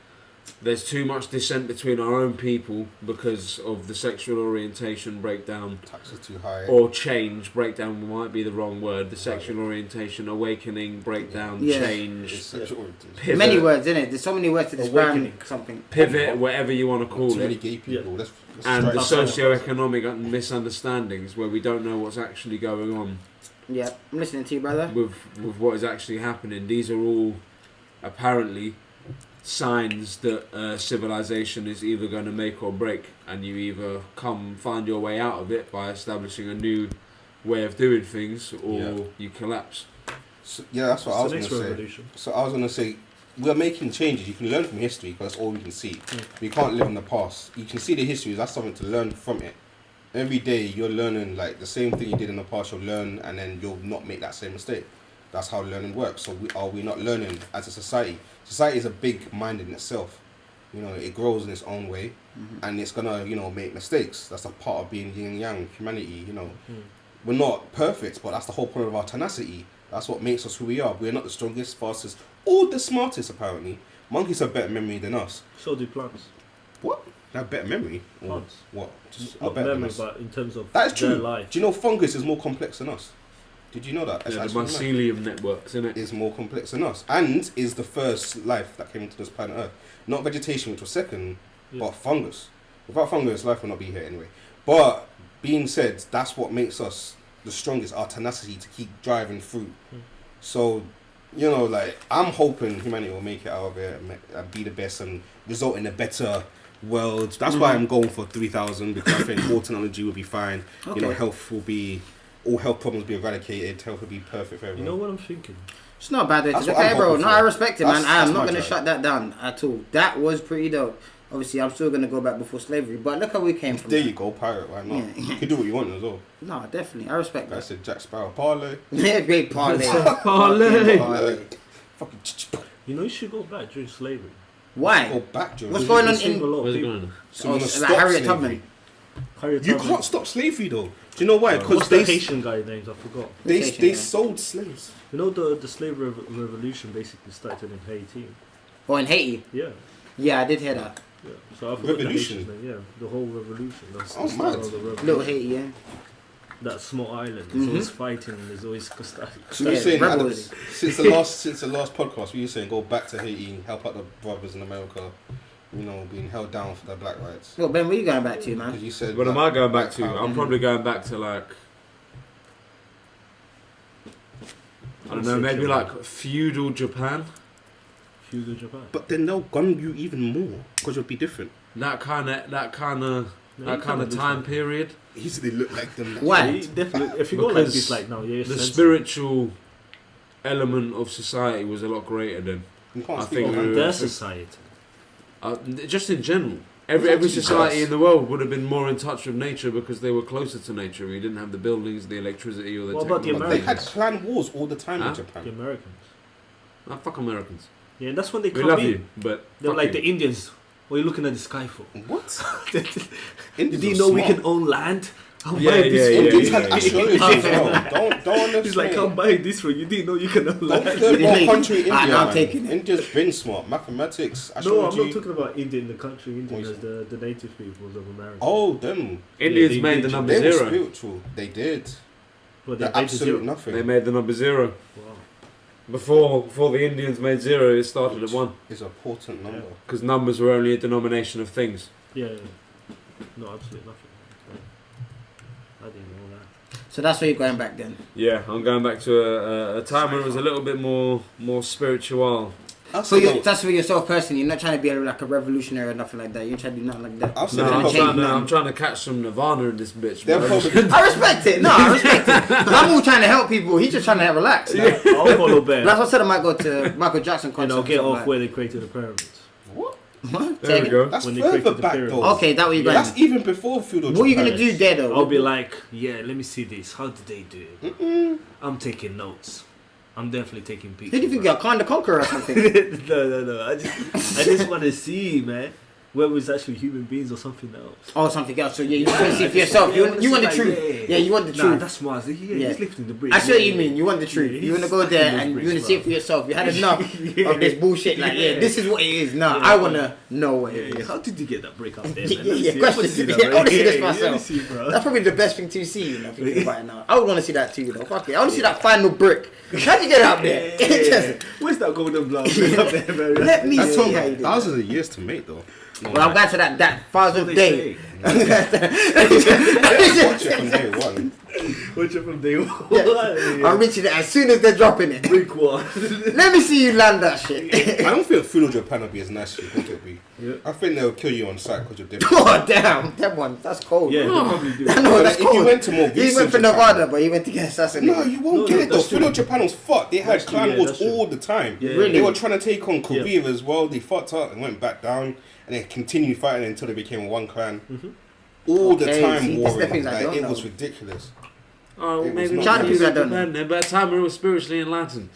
There's too much dissent between our own people because of the sexual orientation breakdown Taxes too high. or change. Breakdown might be the wrong word. The sexual orientation, awakening, breakdown, Yeah. It's change, sexual orientation. pivot, Many words, innit? There's so many words to describe Awakening. something. pivot, whatever you want to call Too many it. gay people. Let's And the strike- socio-economic misunderstandings where we don't know what's actually going on Yeah, I'm listening to you, brother. with what is actually happening. These are all apparently signs that civilization is either going to make or break, and you either find your way out of it by establishing a new way of doing things, or Yeah. you collapse. So, yeah, that's what I was It's going the to next say. revolution. So I was going to say, we're making changes. You can learn from history because that's all we can see. We can't live in the past. You can see the history. That's something to learn from it. Every day you're learning like the same thing you did in the past. You'll learn, and then you'll not make that same mistake. That's how learning works. So are we not learning as a society? Society is a big mind in itself. It grows in its own way, and it's gonna make mistakes. That's a part of being yin and yang, humanity. We're not perfect, but that's the whole point of our tenacity. That's what makes us who we are. We're not the strongest, fastest, or the smartest. Apparently, monkeys have better memory than us. So do plants. What? They have better memory? Or Plants. what? Just are Not better than memory, us. but in terms of That is their true. life. Do you know fungus is more complex than us? Did you know that? That's Yeah, the actually mad. mycelium networks, isn't it? Is more complex than us, and is the first life that came into this planet Earth. Not vegetation, which was second, Yeah. but fungus. Without fungus, life would not be here anyway. But being said, that's what makes us the strongest. Our tenacity to keep driving through. So, I'm hoping humanity will make it out of it and be the best and result in a better world. That's why I'm going for 3,000 because I think all technology will be fine. Okay. All health problems will be eradicated. Health will be perfect for You everyone. know what I'm thinking? It's not a bad way to That's look what at I'm it, bro. hoping No, for. I respect it, man. That's I'm my not going to drive. shut that down at all. That was pretty dope. Obviously, I'm still going to go back before slavery, but look how we came from. There that. you go, pirate. Why not? Yeah. You can do what you want as well. No, definitely. I respect Like I that. said, Jack Sparrow, parlay. Yeah, great parlay. Parlay. Parlay. Fucking You know, you should go back during slavery. go Why? back, Joe. What's going on Save a in... lot of Where's it people. going? So Oh, we're gonna like stop Harriet slavery. Tubman. Harriet You Tubman. can't stop slavery though. Do you know why? Because What's the Haitian guy named? I forgot. they Haitian, yeah. sold slaves. You know, the slave revolution basically started in Haiti. Oh, in Haiti. Yeah. Yeah, I did hear that. Yeah. So I forgot Revolution. the whole revolution. That's Oh, the start mad. of the revolution. Little Haiti, yeah. That small island. There's always fighting. And there's always So you're saying rebels. since the last podcast, we were saying go back to Haiti, help out the brothers in America, you know, being held down for their black rights. Well, Ben, where you going back to, man? Because you said. What am I going back to? black power. I'm probably going back to like, I don't know, maybe like feudal Japan. Feudal Japan. But then they'll gun you even more because you'll be different. That kind of time period. Easily look like them. Why? Yeah, definitely. If you go like Because this, like now, yeah, The spiritual element of society was a lot greater then. You can't I speak think about we their were- society. Just in general. Every society in the world would have been more in touch with nature because they were closer to nature. We didn't have the buildings, the electricity, or the What about the technology. But they had clan wars all the time in Huh? The Japan. Americans. Ah, fuck Americans. Yeah, and that's when they We come love in. you, but They're fuck like you. the Indians. What are you looking at the sky for? What? Did Indians you are know we smart. can own land? I'll Yeah, buy this yeah, for yeah, you. Indians yeah, had yeah. astrology as well. Don't understand. He's like, I'm buying this for you. You didn't know you can own Don't land. third world Like, country India, I'm man. taking it. India's been smart. Mathematics, No, astrology. I'm not talking about India in the country. India What is as the native peoples of America. Oh, them. Indians they made did the you- number They were zero. spiritual. They did. But They're they made absolute zero. nothing. They made the number zero. Wow. Before the Indians made zero, it started at one. It's a potent number. Because numbers were only a denomination of things. Yeah, yeah. No, absolutely nothing. I didn't know that. So that's where you're going back then. Yeah, I'm going back to a time when it was a little bit more spiritual. So that's for yourself personally. You're not trying to be like a revolutionary or nothing like that. You're trying to do nothing like that. I'll say No, they're probably- I'm trying to catch some Nirvana in this bitch. They're bro. probably- I respect it. No, I respect it. 'Cause I'm all trying to help people. He's just trying to relax. Like, I'll follow Ben. that's what I said. I might go to Michael Jackson concert. And I'll get or something off where they created the pyramids. What? What? There we go. That's When they further created the back pyramids. though. Okay, that way you're going. That's even before feudal. What are you gonna Japan. do there though? I'll be like, yeah, let me see this. How did they do it? I'm taking notes. I'm definitely taking Who pictures. do you think you're, Khan the Conqueror or something? No. I just want to see, man, whether it's actually human beings or something else. Or something else. So yeah, you just want to see for yourself. You want the see, truth. like, Yeah, you want the Nah, truth. that's Mars. Yeah, Yeah. he's lifting the bridge. I see what you mean. You want the truth. Yeah, You want to he's go there stacking and those you want to bricks, see it bro. for yourself. You had enough Yeah. of this bullshit. Like, yeah, this is what it is. Nah, Yeah. I want to know what it Yeah, is. how did you get that brick up there? Yeah, Man? Let me yeah, see. I wanna questions. see that, Yeah, I bro. wanna see this Yeah, let me myself. see, bro. That's probably the best thing to see, you know, thinking about it now. I would want to see that too, you know. Fuck it. I want to see that final brick. How'd you get up there? Yeah. Where's that golden block? Up there, man? Let me That's see all how you did. thousands of years to make though. Well, I'm glad to that thousandth What day. they Watch it from day one. Watch it from day one. I'm reaching it as soon as they're dropping it. Brick one. Let me see you land that shit. I don't think feudal Japan will be as nice as you think it'll be. Yeah. I think they'll kill you on sight because you're different. Oh damn, that one, that's cold. Yeah, they probably do. I know But that's like, if you cold. went to more He recent went for Japan- Nevada, but he went to get assassinated. No, you won't No, get no, it though. that's Feudal true. Japan was fucked. They had That's true, clan yeah, wars that's true. all the time. Yeah. Really? They were trying to take on Yeah. Korea as well. They fucked up and went back down, and then continued fighting until they became one clan. All the Okay, time see, that's the warring. things I Like, don't it know. was ridiculous. Oh, It was maybe not China easy. people I don't know. then, but at the time we were spiritually enlightened.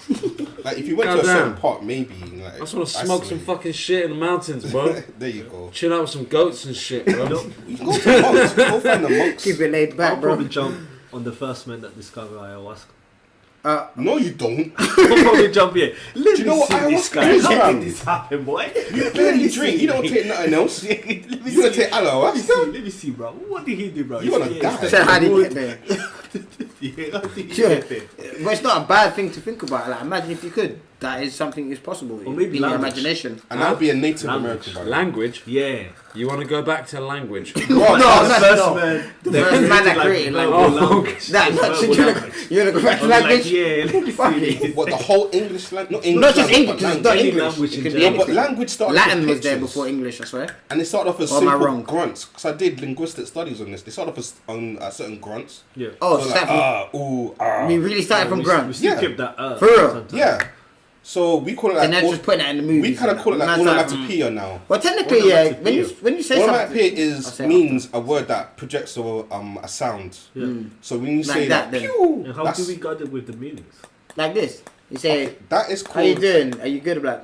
Like if you went God to a certain damn. part, maybe. Like, I just want to smoke some fucking shit in the mountains, bro. There you go. Chill out with some goats and shit, bro. You go to the monks. Go find the monks. Keep it laid back, I'll bro. probably jump on the first man that discovered ayahuasca. No, you don't. I'll probably jump here. Let you know me what see this ayahuasca guy. is, How fam? did this happen, boy? You barely drink. You don't take nothing else. Let me You gonna see. take ayahuasca? Let me see, bro. What did he do, bro? You wanna Yeah, die. he Said, how did you wood. get there? Yeah, how did he Sure. get there? But it's not a bad thing to think about. Like, imagine if you could. That is something that's possible. Or maybe in your language. imagination. And that would be a Native Language. American. By the way. Language. Yeah. You want to go back to language? No, The no, first no. man. The first man that created language. language. That, you wanna go back to I was like, language? yeah, let me Fuck see it. this. What the whole English language? Not English. Not just language, English, but because it's not Any English. language It in could be Yeah, general. but anything. language started. Latin with was there pictures. before English, I swear. And they started off as Or am I simple wrong? grunts. Because I did linguistic studies on this. They started off as on certain grunts. Yeah. Oh, So so like, ooh, we really started from We grunts. still Yeah. kept that For real? sometimes. Yeah. So we call it like. And then just putting that in the movies. we kind of call it like That's onomatopoeia now. Well, technically, yeah. Onomatopoeia. When you say something, Onomatopoeia I'll is say means a word that projects a sound. Yeah. So when you Like say that that, then. pew, And how that's, do we gather with the meanings? like this, you say, that is "How you called. doing? Are you good?" Like,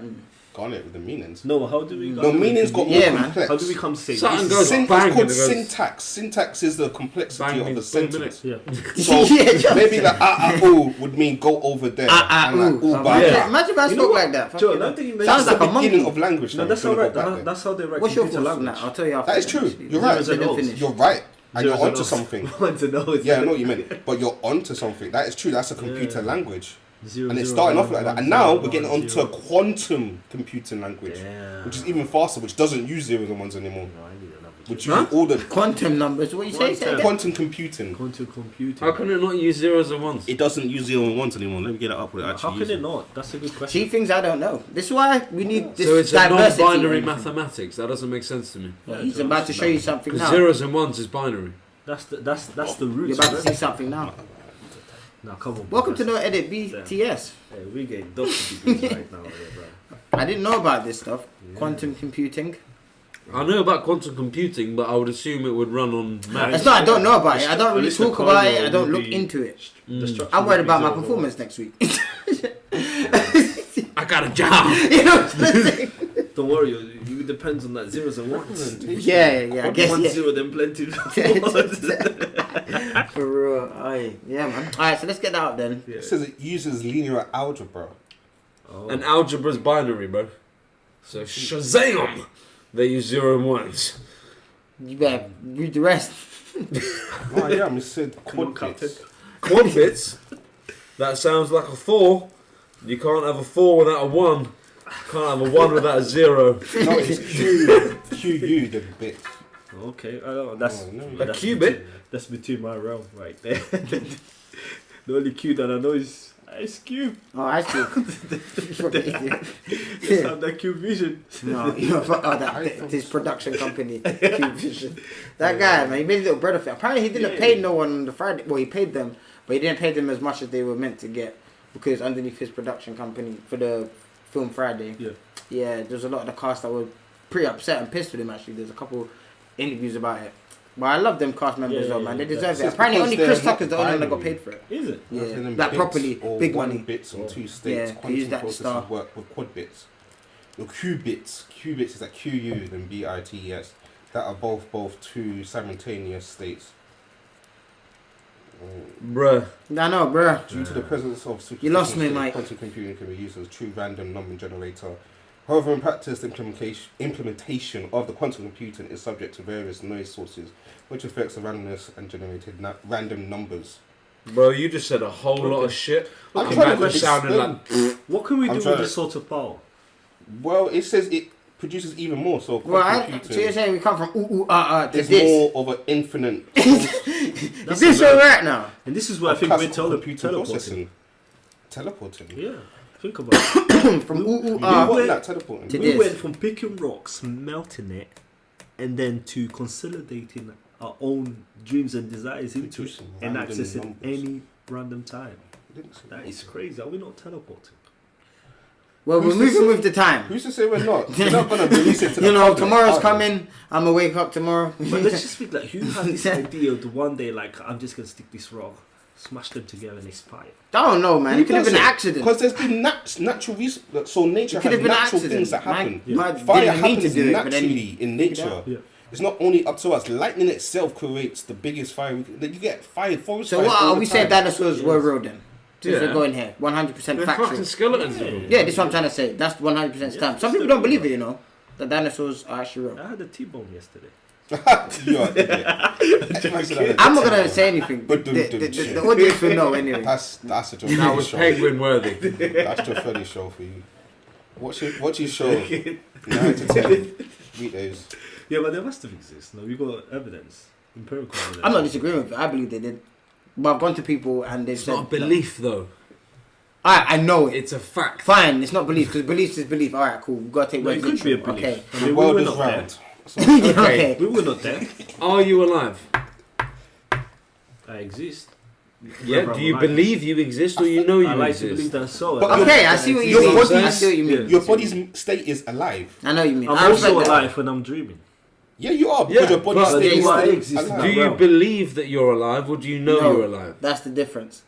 garnet with the meanings. No, how do we? No, meanings got more complex. How do we come say? Something This goes is- It's bang called and it goes- syntax. Syntax is the complexity of the sentence. Yeah. So Yeah, maybe like ooh would mean go over there. And like, ooh. ooh, bye. Yeah. Imagine if I You know spoke what? like that. Joe, Fucking now hell. that you mention Sounds That's like the a monkey. beginning of language. No, now, that's if you how wanna right. go back there. That's how they write. What's your computer thoughts on that? language. I'll tell you after. That is true. actually. You're right. Zeros and Didn't O's. finish. You're right. And Zeros you're and onto O's. something. Want to know? Yeah, I know what you meant. But you're onto something. That is true. That's a computer Yeah. language. Zero, And it's zero, starting one, off like that. one, And now zero, we're getting one, onto zero. quantum computing language. Damn. Which is even faster, which doesn't use zeros and ones anymore. No, I need another. Which Huh? uses all the Quantum numbers. What you say? Say again. quantum computing. Quantum computing. How can it not use zeros and ones? It doesn't use zero and ones anymore. Let me get it up with it How actually. can it not? That's a good See question. things I don't know. This is why we need this So it's a diversity. non-binary mathematics. That doesn't make sense to me. He's about to show you something Because now. zeros and ones is binary. That's the You're roots. about of to see it. something now. Now come on. Welcome to Professor. No Edit BTS. Hey, we getting doctor degrees right now, yeah, bro. I didn't know about this stuff. Yeah. Quantum computing. I know about quantum computing, but I would assume it would run on math. That's not. I don't know about it. I don't At really least the talk about it. cardio I don't would look be- into it. The structure I'm worried would be about my zero and performance next week. I got a job. You know what I'm saying? one. Don't worry, it depends on that zeros and ones. Yeah. I guess One yeah. zero, then plenty. For real. Aye. Yeah, man. All right, so let's get that out then. Yeah. It says it uses linear algebra. Oh. And algebra's binary, bro. So Shazam! They use zero and ones. You better read the rest. Oh yeah, it said Come on, quad Captain. bits. Quad bits. That sounds like a 4. You can't have a 4 without a 1. Can't have a 1 without a 0. No, it's QU the bits. Okay, I don't know. That's Oh, no. A that's qubit? between- That's between my realm right there. The only Q that I know is Ice Cube. Oh, I see. Just have that Cube vision. No, you know, his production company, Cube Vision. That guy, man, he made a little bread of it. Apparently, he didn't pay no one on the Friday. Well, he paid them, but he didn't pay them as much as they were meant to get because underneath his production company for the film Friday. Yeah, there's a lot of the cast that were pretty upset and pissed with him. Actually, there's a couple interviews about it. But I love them cast members though, man. They deserve it. It's Apparently, because only Chris they're not Tucker's the only one that got binary. paid for it. Is it? Yeah, Them like bits properly, or big one money. bits on two Yeah, states. to Quantum use that processes star. work with quad bits. The qubits. Qubits is like QU then BITS. That are both two simultaneous states. Bruh. I know, bruh. Due to the presence of You lost me, superposition, Mike. quantum computing can be used as a true random number generator. However, in practice, the implementation of the quantum computing is subject to various noise sources, which affects the randomness and generated random numbers. Bro, you just said a whole lot of shit. I'm Came trying back to to sounding like... What can we I'm do trying with to- this sort of power? Well, it says it produces even more. So Well, quantum so computing you're saying we come from to is this? more of an infinite Is this where we're at now? And this is where I think we're teleporting. Teleporting. Yeah, think about it. From We ah. want that teleporting. To We this. went from picking rocks, melting it, and then to consolidating our own dreams and desires into it Producing and random accessing numbers. any random time. Didn't say That is crazy. Are we not teleporting? Well, Who's we're to moving say- with the time. Who's to say we're not? We're not gonna release it to the You know, public. tomorrow's Are we? coming. I'm gonna wake up tomorrow. But let's just think like who had this idea of the one day like I'm just gonna stick this rock, smash them together and expire. I don't know, man. It could have been an accident. Because there's been natural reasons. So nature It could has have been an natural accident. things that happen. Man Fire didn't mean to happens do it, but then naturally in nature. Yeah. It's not only up to us. Lightning itself creates the biggest fire. You get fire, forest So fires what all are the we saying? time. Dinosaurs were real then? Since Yeah. we're going here, 100% They're factual. fucking skeletons. bro. Yeah, this is what I'm trying to say. That's 100% stamp. Some people don't believe it, you know. The dinosaurs are actually real. I had a T-bone yesterday. You are an idiot. I'm not gonna say anything. But The audience will know anyway. That's a Joe That Ferry was show. penguin worthy. That's Joe Ferry show for you. Watch your show 9 to 10 weekdays. Yeah, but they must have existed. No, we got evidence, empirical evidence. I'm not disagreeing with it. I believe they did. But I've gone to people and they've It's said... not a belief, though. I know it. It's a fact. Fine, it's not belief, because belief is belief. Alright, cool. We've got to take No, it words could be a literal. belief. Okay. I The mean, world we is were not round. there. Okay. We were not there. Are you alive? I exist. Yeah. Whether Do I'm you alive. believe you exist or you know you I like to exist? believe that so. But Okay, I see what you Your mean. body's- I see what you mean. Yeah. Your body's state is alive. I know what you mean. I'm I respect also that. alive when I'm dreaming. Yeah, you are because Yeah, your body's but state is do I still exist? alive. Do you Well. believe that you're alive or do you know No, you're alive? That's the difference.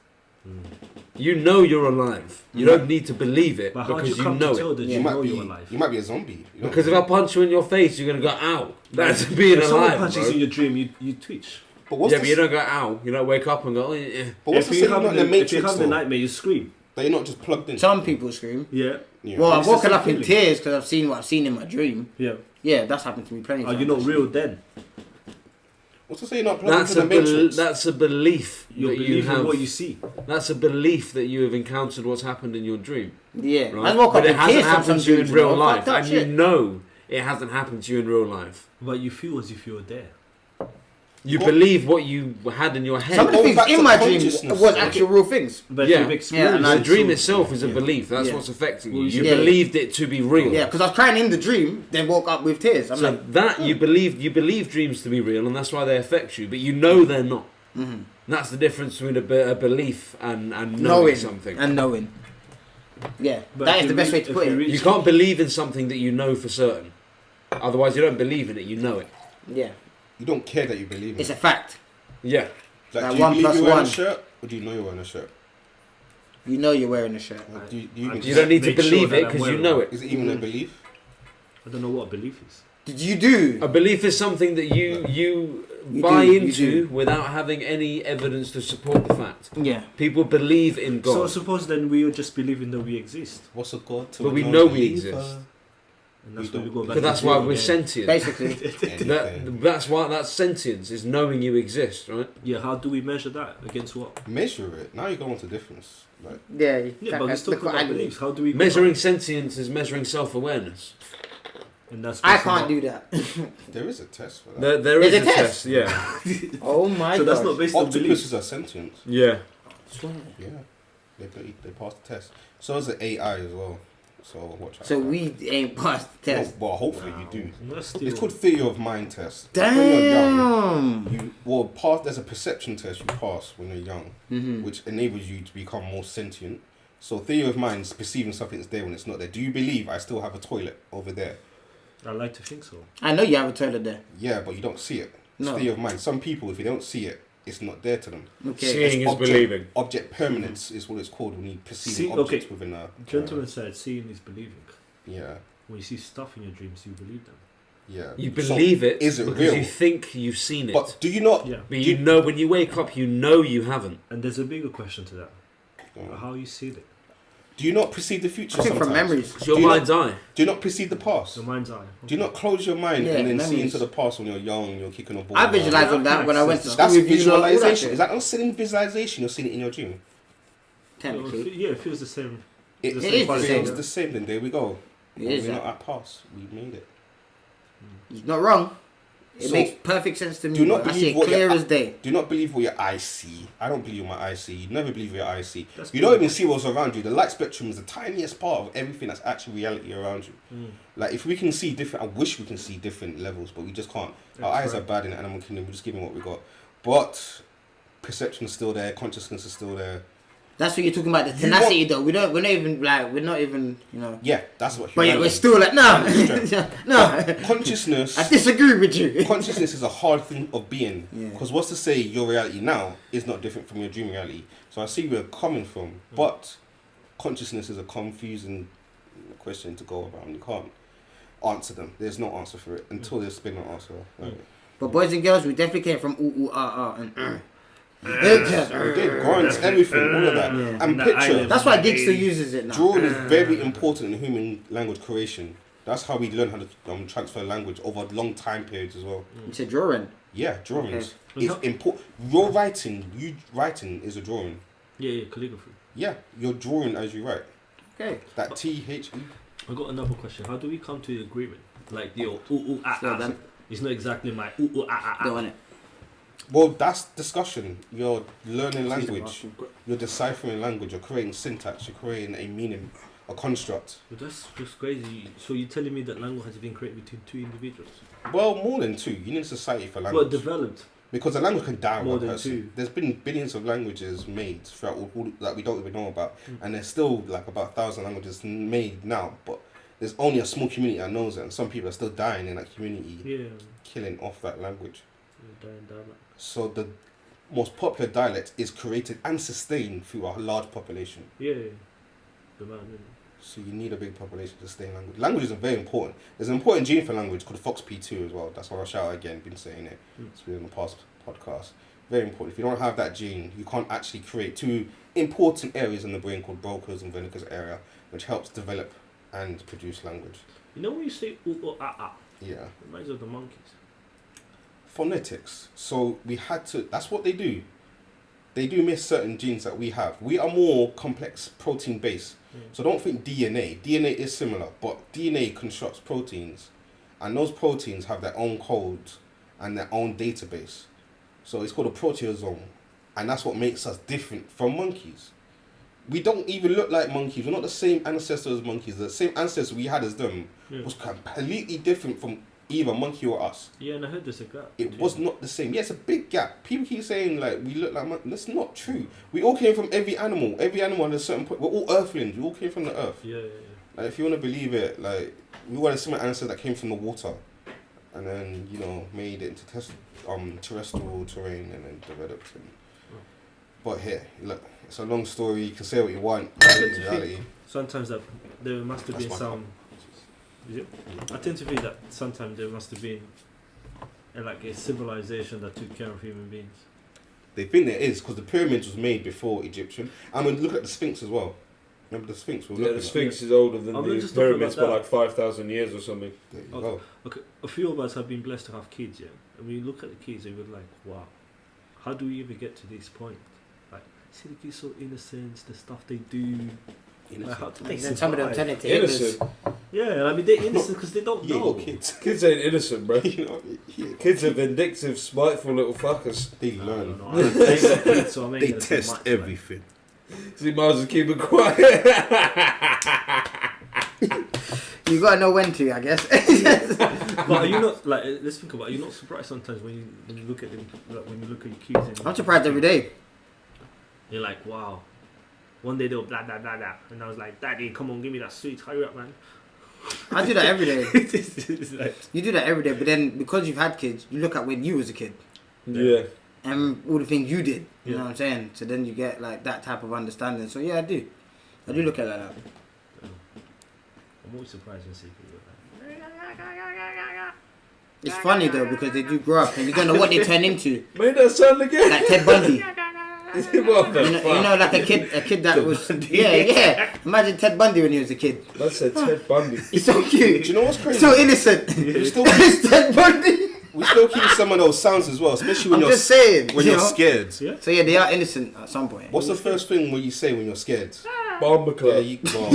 You know you're alive. You don't need to believe it But how do because you you come know to tell it. that You you might know be. you're alive? You might be a zombie. You don't Because if know. I punch you in your face, you're gonna go ow. That's being If someone alive, punches bro. in your dream, you twitch. But what's Yeah, the but you don't go ow. You don't wake up and go. Oh, yeah. But what's If the you saying have you're not in the if you Matrix have the though? nightmare, you scream. That you're not just plugged in. Some people scream. Yeah. Yeah. Well, I've It's the woken same up in feeling. tears because I've seen what I've seen in my dream. Yeah. Yeah, that's happened to me plenty of Are times. you not real then? What's to say you're not plugged That's into the Matrix? that's a belief You're that you believing have. what you see. That's a belief that you have encountered what's happened in your dream. Yeah, Right? I woke up But it in hasn't tears from happened some to you in dreams, real you know, life, fucked up and shit. you know it hasn't happened to you in real life. But you feel as if you're there. You What? believe what you had in your head. Some of the Going things back in to my dream consciousness, was though. actual real things. But Yeah. you've experienced and the I- it, dream so- itself is a Yeah. belief. That's Yeah. what's affecting Well, you. You yeah. believed it to be real. Yeah, because I was crying in the dream, then woke up with tears. I'm So like, that you believe dreams to be real, and that's why they affect you. But you know they're not. mm-hmm. That's the difference between a belief and knowing knowing something. and knowing. Yeah, But that if is the you best way reach- to if put you it. reach- You can't believe in something that you know for certain. Otherwise, you don't believe in it. You know it. Yeah, You don't care that you believe in it's it. a fact. Yeah. Like, like do you 1 believe plus you're wearing 1. a shirt? Or do you know you're wearing a shirt? You know you're wearing a shirt. Or do you even You don't need to Make sure believe that it I'm because you wearing know it. it. Is it even a belief? I don't know what a belief is. Did you do? A belief is something that you You buy do, you into do. without having any evidence to support the fact. Yeah. People believe in God. So suppose then we are just believing that we exist. What's a God to But a we know we non-believer? exist. And that's We why we don't go back But to that's the why dream we're again. sentient. Basically. Anything. That's sentience, is knowing you exist, right? Yeah, how do we measure that? Against what? Measure it. Now you're going to difference. Like, Yeah, Yeah, but we're still look talking what about I do. beliefs. How do we Measuring sentience is measuring self-awareness. And that's I based on can't what? do that. there is a test for that. There is There's a a test. test? Yeah. Oh my So god. that's not based on beliefs. Octopuses are sentient. Yeah. Yeah. They passed the test. So is the AI as well. So watch out. So for that. we ain't passed the test. No, well, hopefully you do. That's still, It's called theory of mind test. Like, when you're young, Damn. there's a perception test you pass when you're young, Mm-hmm. which enables you to become more sentient. So theory of mind is perceiving something's there when it's not there. Do you believe I still have a toilet over there? I like to think so. I know you have a toilet there. Yeah, but you don't see it. It's No. theory of mind. Some people, if you don't see it, it's not there to them. Okay. Seeing is object, believing. Object permanence is what it's called when you perceive See, objects okay. within a. Gentleman said, seeing is believing. Yeah, When you see stuff in your dreams, you believe them. yeah. You So, believe it is it because real? you think you've seen it. But do you not? Yeah. But you know, when you wake up, you know you haven't. And there's a bigger question to that. How you see it. Do you not perceive the future? I think from sometimes? memories. It's your Do you mind's eye. Do you not perceive the past? The mind's eye. Do you not close your mind Yeah, and then see memories. into the past when you're young, you're kicking a ball? I around? visualized on that when I went to school That's with you. lot, all that visualization. shit. Is that not seeing visualization? You're seeing it in your dream. Technically. Yeah, it feels the same. It The same feels quality, the yeah. same. Then there we go. It is We're that. not at pass. We made it. He's not wrong. It So, makes perfect sense to me. do not bro. I see believe it what clear your- as day. Do not believe what your eyes see. I don't believe what my eyes see. You never believe what your eyes see. That's You cool. don't even see what's around you. The light spectrum is the tiniest part of everything that's actually reality around you. Like if we can see different, I wish we can see different levels, but we just can't. Our That's eyes right. are bad in the animal kingdom. We're just giving what we got. But perception is still there. Consciousness is still there. That's what you're talking about. The You tenacity, though. We're not even, you know. Yeah, that's what. But yeah, humanity we're is. still like, no, Strength. no. Consciousness. I disagree with you. Consciousness is a hard thing of being Yeah. because what's to say your reality now is not different from your dream reality. So I see where you're coming from, but consciousness is a confusing question to go around. You can't answer them. There's no answer for it until there's been an answer. Right? But boys and girls, we definitely came from ooh, ah, and We did grunts, everything, all of that, and The picture. island. That's why Gig still uses it now. Drawing is very important in human language creation. That's how we learn how to transfer language over long time periods as well. It's a drawing. Yeah, drawings. Okay. It's important. Your writing, you writing is a drawing. Yeah, calligraphy. Yeah, you're drawing as you write. Okay. That THE. I got another question. How do we come to agreement? Like your ooh ah Slow ah. down. It's not exactly my ooh ah ah Don't ah. want it. Well, that's discussion. You're learning Excuse me, language. bro. You're deciphering language. You're creating syntax. You're creating a meaning, a construct. But that's just crazy. So you're telling me that language has been created between two individuals? Well, more than two. You need a society for Well, language. developed. Because a language can die on More one than person. two. There's been billions of languages made throughout all that we don't even know about, and there's still like about 1,000 languages made now. But there's only a small community that knows it, and some people are still dying in that community, Yeah. killing off that language. Dying down. So most popular dialect is created and sustained through a large population. Yeah. The man. So you need a big population to sustain language. Language is very important. There's an important gene for language called FOXP2 as well. That's why I shout out again. Been saying it. It's been in the past podcast. Very important. If you don't have that gene, you can't actually create two important areas in the brain called Broca's and Wernicke's area, which helps develop and produce language. You know when you say Yeah. it reminds me of the monkeys. Phonetics. So we had to. That's what they do. They do miss certain genes that we have. We are more complex protein based. So don't think DNA. DNA is similar, but DNA constructs proteins, and those proteins have their own codes and their own database. So it's called a proteasome, and that's what makes us different from monkeys. We don't even look like monkeys. We're not the same ancestors as monkeys. The same ancestor we had as them was completely different from either monkey or us. Yeah, and I heard there's a gap. It was not the same. Yeah, it's a big gap. People keep saying like we look like monkeys. That's not true. We all came from every animal. Every animal at a certain point. We're all earthlings. We all came from the earth. Yeah. Like if you want to believe it, like we were a similar ancestor that came from the water, and then made it into terrestrial terrain and then developed. But here, look, it's a long story. You can say what you want. In reality, sometimes that there must have been some. Is it? I tend to think that sometimes there must have been a civilization that took care of human beings. they think there is because the pyramids was made before Egyptian. And when you look at the Sphinx as well. Remember the Sphinx? The Sphinx is older than the pyramids by like 5,000 years or something. There you go. Okay, a few of us have been blessed to have kids, yeah. And when you look at the kids, you're like, wow, how do we even get to this point? Like, see the kids so innocent, the stuff they do. Like, how do they some of them turn into innocent. Yeah, I mean they're innocent because they don't know. Kids. Kids ain't innocent, bro. Kids are vindictive, spiteful little fuckers. They learn. They test everything. So you might as well keep it quiet. You gotta know when to, I guess. But are you not like? Let's think about it. Are you not surprised sometimes when you look at them, like, when you look at your kids? I'm surprised every day. You're like, wow. One day they were blah blah blah blah, and I was like, Daddy, come on, give me that sweet. Hurry up, man. I do that every day. It's like, You do that every day, but then because you've had kids, you look at when you was a kid. Yeah. And all the things you did. You Yeah. know what I'm saying? So then you get like that type of understanding. So yeah, I do look at it like that. I'm always surprised when I see people like that. It's funny though because they do grow up and you don't know what they turn into. Made that sound again. Like Ted Bundy. What the fuck? You know, like a kid that was yeah. Imagine Ted Bundy when he was a kid. That's a Ted Bundy. He's so cute. Do you know what's crazy? So innocent. It's Ted Bundy. We still keep some of those sounds as well, especially when I'm just saying. when you're scared. Yeah. So yeah, they are innocent at some point. What's the first thing when you say when you're scared? Bomber Yeah, club.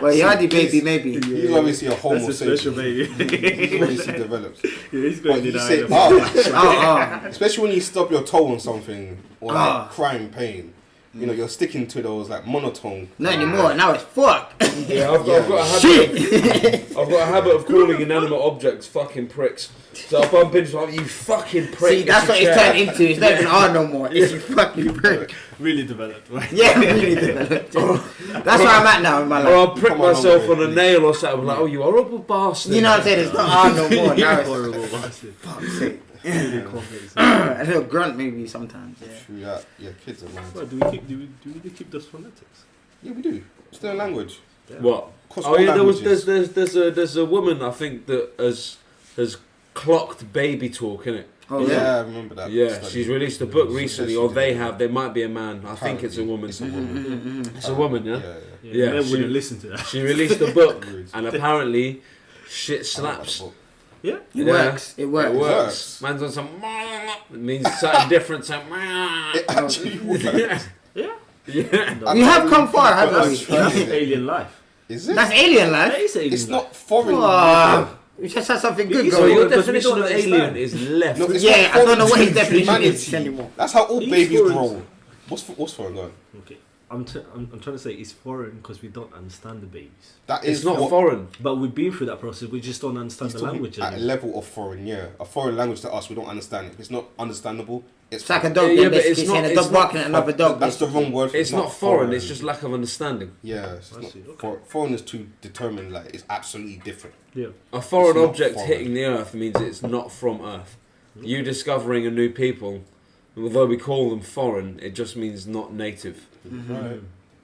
Well, Yardy baby, maybe. He's obviously a homo That's a special sapien. baby. He's obviously developed. Yeah, he's But going you to say, Oh. especially when you stub your toe on something or like Ah. crying pain. You know, you're sticking to those like monotone. Not anymore. Now it's fuck. Yeah, I've got a habit of calling inanimate objects fucking pricks. So I bump into like, you fucking prick. See, that's what it's turned into. It's not even R no more. It's you fucking prick. really developed, right? Yeah, really developed. That's where I'm at now in my Or life. I'll prick Come on, myself hombre. on a nail or something. Like, oh, you horrible bastard. You know what I'm saying? It's not R no more. Now it's Horrible bastard. fuck's sake. Really complex. A little grunt maybe sometimes. Yeah. True that. Yeah, kids are mad. Well, do we keep those phonetics? Yeah, we do. Still a language. Yeah. What? Across Oh all yeah, languages. there's a woman I think that has clocked baby talk in it. Oh Yeah, yeah. I remember that. Yeah, study. she's released a book She recently, said or she they did. have. There might be a man. I think it's a woman. It's a woman. It's a woman, yeah. Yeah. Yeah, Yeah, men she- wouldn't listen to that. She released a book, Rude. and apparently, shit I slaps. like Yeah. It Yeah. works. It It works. works. Man's on some. It means something different. Some. that book. It actually works. Yeah. Yeah. We have come far, But haven't that's we? That's true. alien life. Is it? That's alien That life. is alien It's life. not foreign. We just had something good It's So going. your because we definition don't of understand. alien is left. No, it's Yeah, not I don't know what his foreign to definition is humanity. anymore. That's how all He's babies foreign. grow. What's foreign going? Okay. I'm trying to say it's foreign because we don't understand the babies. That is It's not what- foreign. But we've been through that process. We just don't understand He's the talking language. at a anymore. level of foreign, yeah. A foreign language to us, we don't understand it. If it's not understandable, it's It's like a foreign. dog. Yeah, Yeah, but basically it's saying not- a dog it's not- barking at another dog. That's the wrong word for it. It's not foreign. It's just lack of understanding. Yeah, it's I not, see, okay. foreign is to determine like it's absolutely different. Yeah. A foreign It's not object foreign. hitting the earth means it's not from Earth. You discovering a new people, although we call them foreign, it just means not native. Right.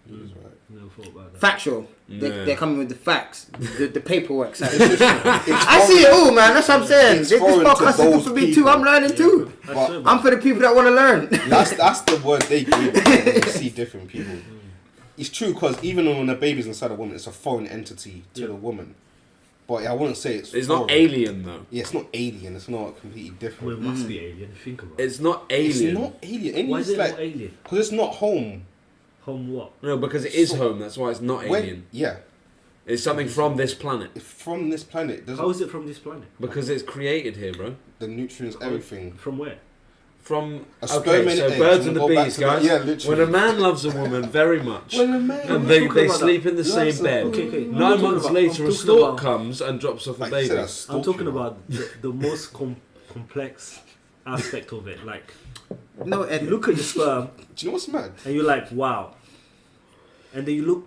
He was right. Never thought about that. Factual. They're coming with the facts, the paperwork side. It's I see it all, man. That's what I'm saying. It's This foreign podcast is to good those for me too. people. I'm learning too. But I'm for the people that want to learn. that's the word they give. You see different people. It's true because even when a baby's inside a woman, it's a foreign entity to the woman. But I wouldn't say it's It's foreign. not alien though. Yeah, it's not alien. It's not completely Well, different. it must be alien. Think about it. It's not alien. It's not alien. Why is It's it like, not alien? because it's not home. Home what? No, because it is home. That's why it's not alien. Yeah, It's something from this planet. it's from this planet. How is it from this planet? Because it's created here, bro. The nutrients, everything. From where? From A sperm and so egg. birds You and the go back bees, to that. guys. Yeah, literally. When a man loves a woman very much, When a man and they talking about sleep in the Loves same her. bed. Okay. 9 months later, a stork comes and drops off a Like you baby. said, that's I'm stalking, talking bro. about the most complex aspect of it. Like, No, you Ed. look at your sperm Do you know what's mad? and you're like, wow. And then you look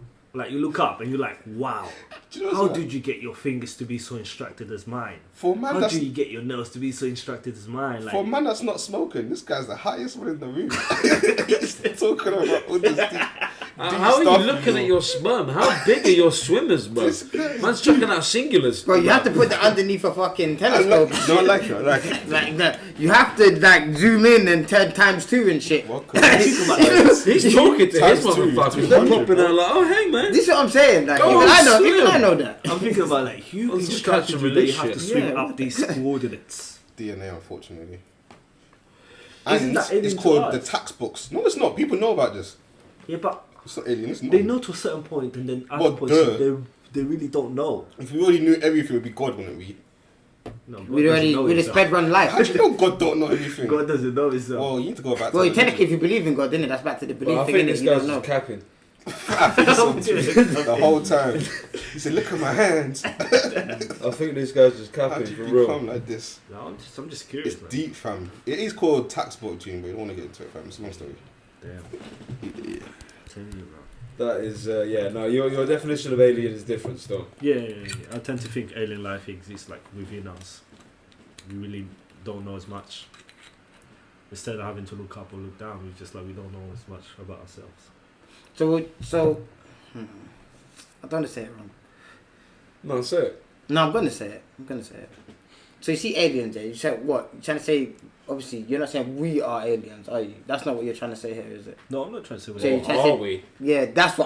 up and you're like, wow. Do you know what's How mad? did you get your fingers to be so instructed as mine? For a man How that's do you get your nails to be so instructed as mine? for a Like, man that's not smoking, this guy's the highest one in the room. He's talking about all this deep How are you stuff, looking bro. at your sperm? How big are your swimmers, bro? This guy- Man's chucking out singulars. Bro, you have to put that underneath a fucking I telescope. like, no, I like it. I like it. Like that. You have to like zoom in and 10 times 2 and shit. What could I think about this. He's talking to his Times two, motherfuckers. They're 200, popping out like, oh, hey, man. This is what I'm saying. Like, Go even on, I know. swim. Even I know that. I'm thinking about like, who Let's instructed catch you a that you have to release swim shit. up these coordinates? DNA, unfortunately. Isn't And that alien it's to called us? the tax books. No, it's not. People know about this. Yeah, but It's not alien. It's not. they know to a certain point, and then Well, other points duh. they really don't know. If we already knew everything, it would be God, wouldn't we? No, God We'd doesn't already know we'd have himself. sped run life. How do you know God don't know everything? God doesn't know himself. Well, you need to go back to Well, the technically, if you believe in God, then that's back to the belief Well, I thing, think innit? this You guy's don't know. just capping. I think so too. The whole time. He said, look at my hands. I think this guy's just How capping did for you become real. like this? No, I'm just curious, It's man. deep, fam. It is called tax book, June, but you don't want to get into it, fam. It's a long story. Damn. Tell you, bro. That is, yeah, no, your definition of alien is different still. Yeah. I tend to think alien life exists like within us. We really don't know as much. Instead of having to look up or look down, we just like we don't know as much about ourselves. So, I don't want to say it wrong. No, say it. No, I'm gonna say it. So you see aliens, yeah? You said what? You're trying to say? Obviously, you're not saying we are aliens, are you? That's not what you're trying to say here, is it? No, I'm not trying to say So we're you Or trying to are say- we? Yeah, that's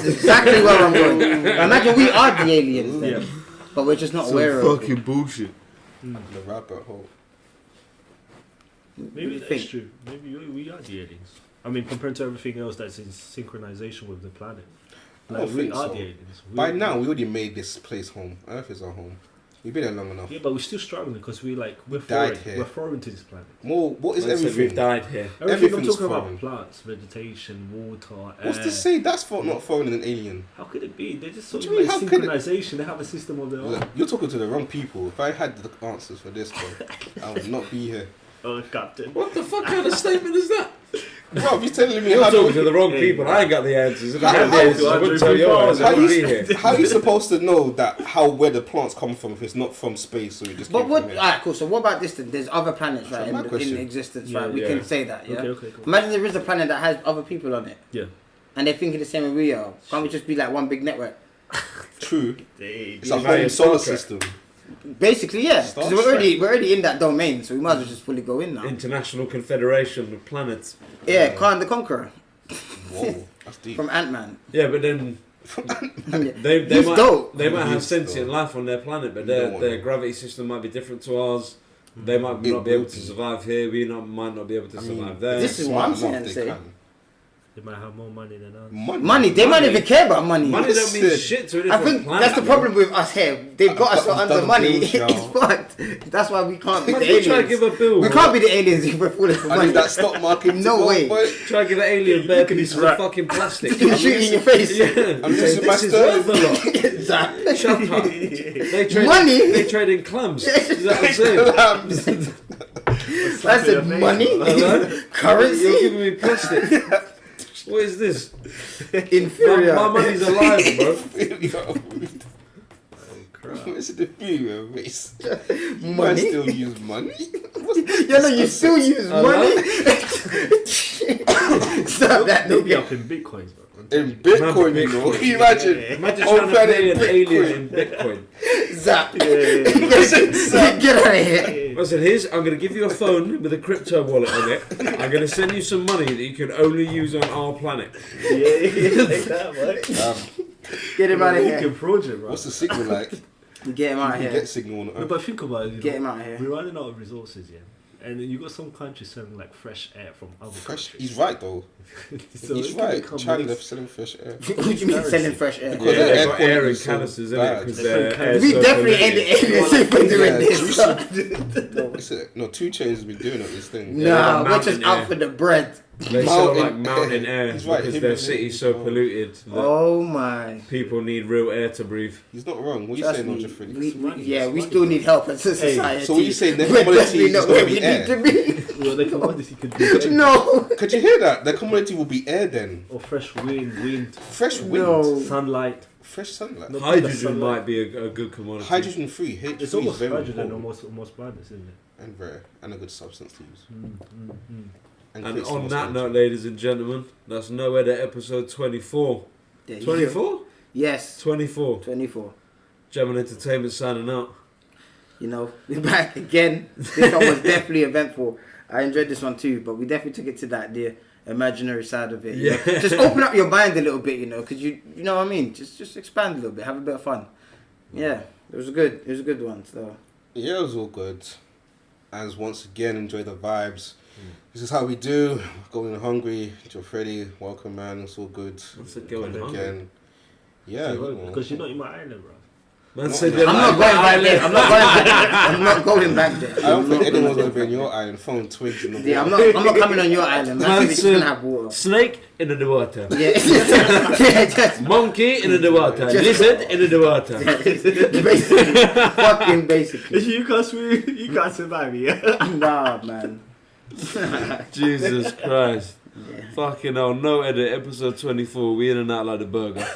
exactly where I'm going. Imagine we are the aliens then, Yeah. but we're just not aware of it. bullshit. The rabbit hole. Maybe that's think. true. Maybe we are the aliens. I mean, compared to everything else that's in synchronization with the planet. I Like, don't we think are so. the aliens. By now, we already made this place home. Earth is our home. We've been here long enough. Yeah, but we're still struggling because we're died foreign. here. We're foreign to this planet. More, what is We've everything? died here. Everything I'm Everything's talking foreign. about: plants, vegetation, water, What's air. to say that's not foreign and an alien? How could it be? They're just sort What of do you mean, like how could it- synchronization. They have a system of their own. Look, you're talking to the wrong people. If I had the answers for this, bro, I would not be here. Oh, Captain. What the fuck kind of statement is that? Bro, you're telling me You're how talking to the wrong Hey, people. I ain't got the answers. If I had the How- answers, I wouldn't tell you. I How wouldn't be you, here. how you supposed to know that where the plants come from if it's not from space? So it just But came what? from here? Alright, cool. So what about this? Then there's other planets, That's right, my in question. existence, Yeah, right? We yeah. can say that, yeah. Okay, cool. Imagine there is a planet that has other people on it, Yeah. and they're thinking the same way we are. Can't we just be like one big network? True. They, It's a Yeah, whole it's solar Star Trek. system. Basically, yeah. Star 'Cause we're already in that domain, so we might as well just fully go in now. International Confederation of Planets. Yeah, Khan the Conqueror Whoa, that's deep. from Ant-Man. Yeah, but then they He's might dope. they might have He's sentient dope. life on their planet, but You don't their want gravity system might be different to ours. They might It not be able would to be. survive here. We might not be able to survive there. This is what I'm Smart enough, saying, they say. can. they might have more money than us. Money. They might Money. even care about money. Money don't mean Listen, shit to a I different think planet. that's the bro. problem with us here. They've got us I've under done money. bills, It's y'all. fucked. That's why we can't be the Imagine try to aliens. give a bill. We can't be the aliens if we're falling for I money. need that stock market. No to go, way. boy. Try to give an alien bare at pieces this of rat. fucking plastic. You shoot in your face. Yeah, I'm Say, using my this is sterling. worth a lot. Exactly. Shut up. They trade Money? They trade in clams. Is that what I'm saying? That's it. Money, Hello? You're currency, giving me plastic. What is this? inferior. My money's alive, bro. What's the inferior race? You might Money. still use money. Yeah, no, you still use money. Stop that, They'll be nigga. up in bitcoins, bro. In Bitcoin, you know. Can you imagine? Imagine On trying to planet pay an alien in Bitcoin. Bitcoin. Zap. Yeah. Get out of here. I said, I'm going to give you a phone with a crypto wallet on it. I'm going to send you some money that you can only use on our planet. Yeah, like that, right? Get him out of here. Fucking project, bro. What's the signal like? Get him out of You here. get signal on No, Earth. but think about it. Get him out of here. We're running out of resources, yeah. And you got some countries selling like fresh air from other Fresh. countries. He's right though. So He's it can right. become China mixed. selling fresh air. What do you mean selling fresh air? Because Yeah, the they air got quality air in is so canisters, innit? bad. Because We definitely ain't the aliens if we're doing this. What's it? No, 2 Chainz has been doing it, this thing. Nah, Yeah, we're just mountain out air. for the bread. They sell like Mountain mountain air. air He's right, because him their and city's him. so polluted that Oh my. people need real air to breathe. He's not wrong. What are you Trust saying, me, no, Jeffrey? we still need help as a society. so what you saying, the We're commodity definitely is not gonna where be we air? need to be. Well, the commodity could be No. Could you hear that? The commodity will be air then. or fresh wind, Fresh wind. No. sunlight. Fresh sunlight. No, Hydrogen sunlight. might be a good commodity. Hydrogen free. H3 It's is almost very hydrogen, important almost branded, isn't it? and rare and a good substance to use. And creates the on most that energy. note, ladies and gentlemen, that's No Edit episode 24. There you go. 24? Yes. 24. 24. German Entertainment signing out. You know, we're back again. This one was definitely eventful. I enjoyed this one too, but we definitely took it to that the imaginary side of it. you know. Yeah. Just open up your mind a little bit, you know, because you know what I mean. Just expand a little bit, have a bit of fun. Yeah, it was a good one. So Yeah, it was all good. As once again, enjoy the vibes. This is how we do. Going hungry. Joe Freddy, welcome man. It's all good. What's it going Come hungry? again. Yeah, you know. Because you're not in my island, bro. Man Not said yet. I'm not going back there. I'm not going back there. I don't think anyone's gonna be on your island. Phone twigs in the Yeah, water. I'm not coming on your island. Man Man, it's gonna said- have water. Snake in the water. Yeah, yeah, just Monkey in the water. Just- Lizard in the water. basically, fucking basically. If you can't swim, you can't survive here. Nah, man. Jesus Christ. Yeah. Fucking hell. No Edit episode 24. We in and out like the burger.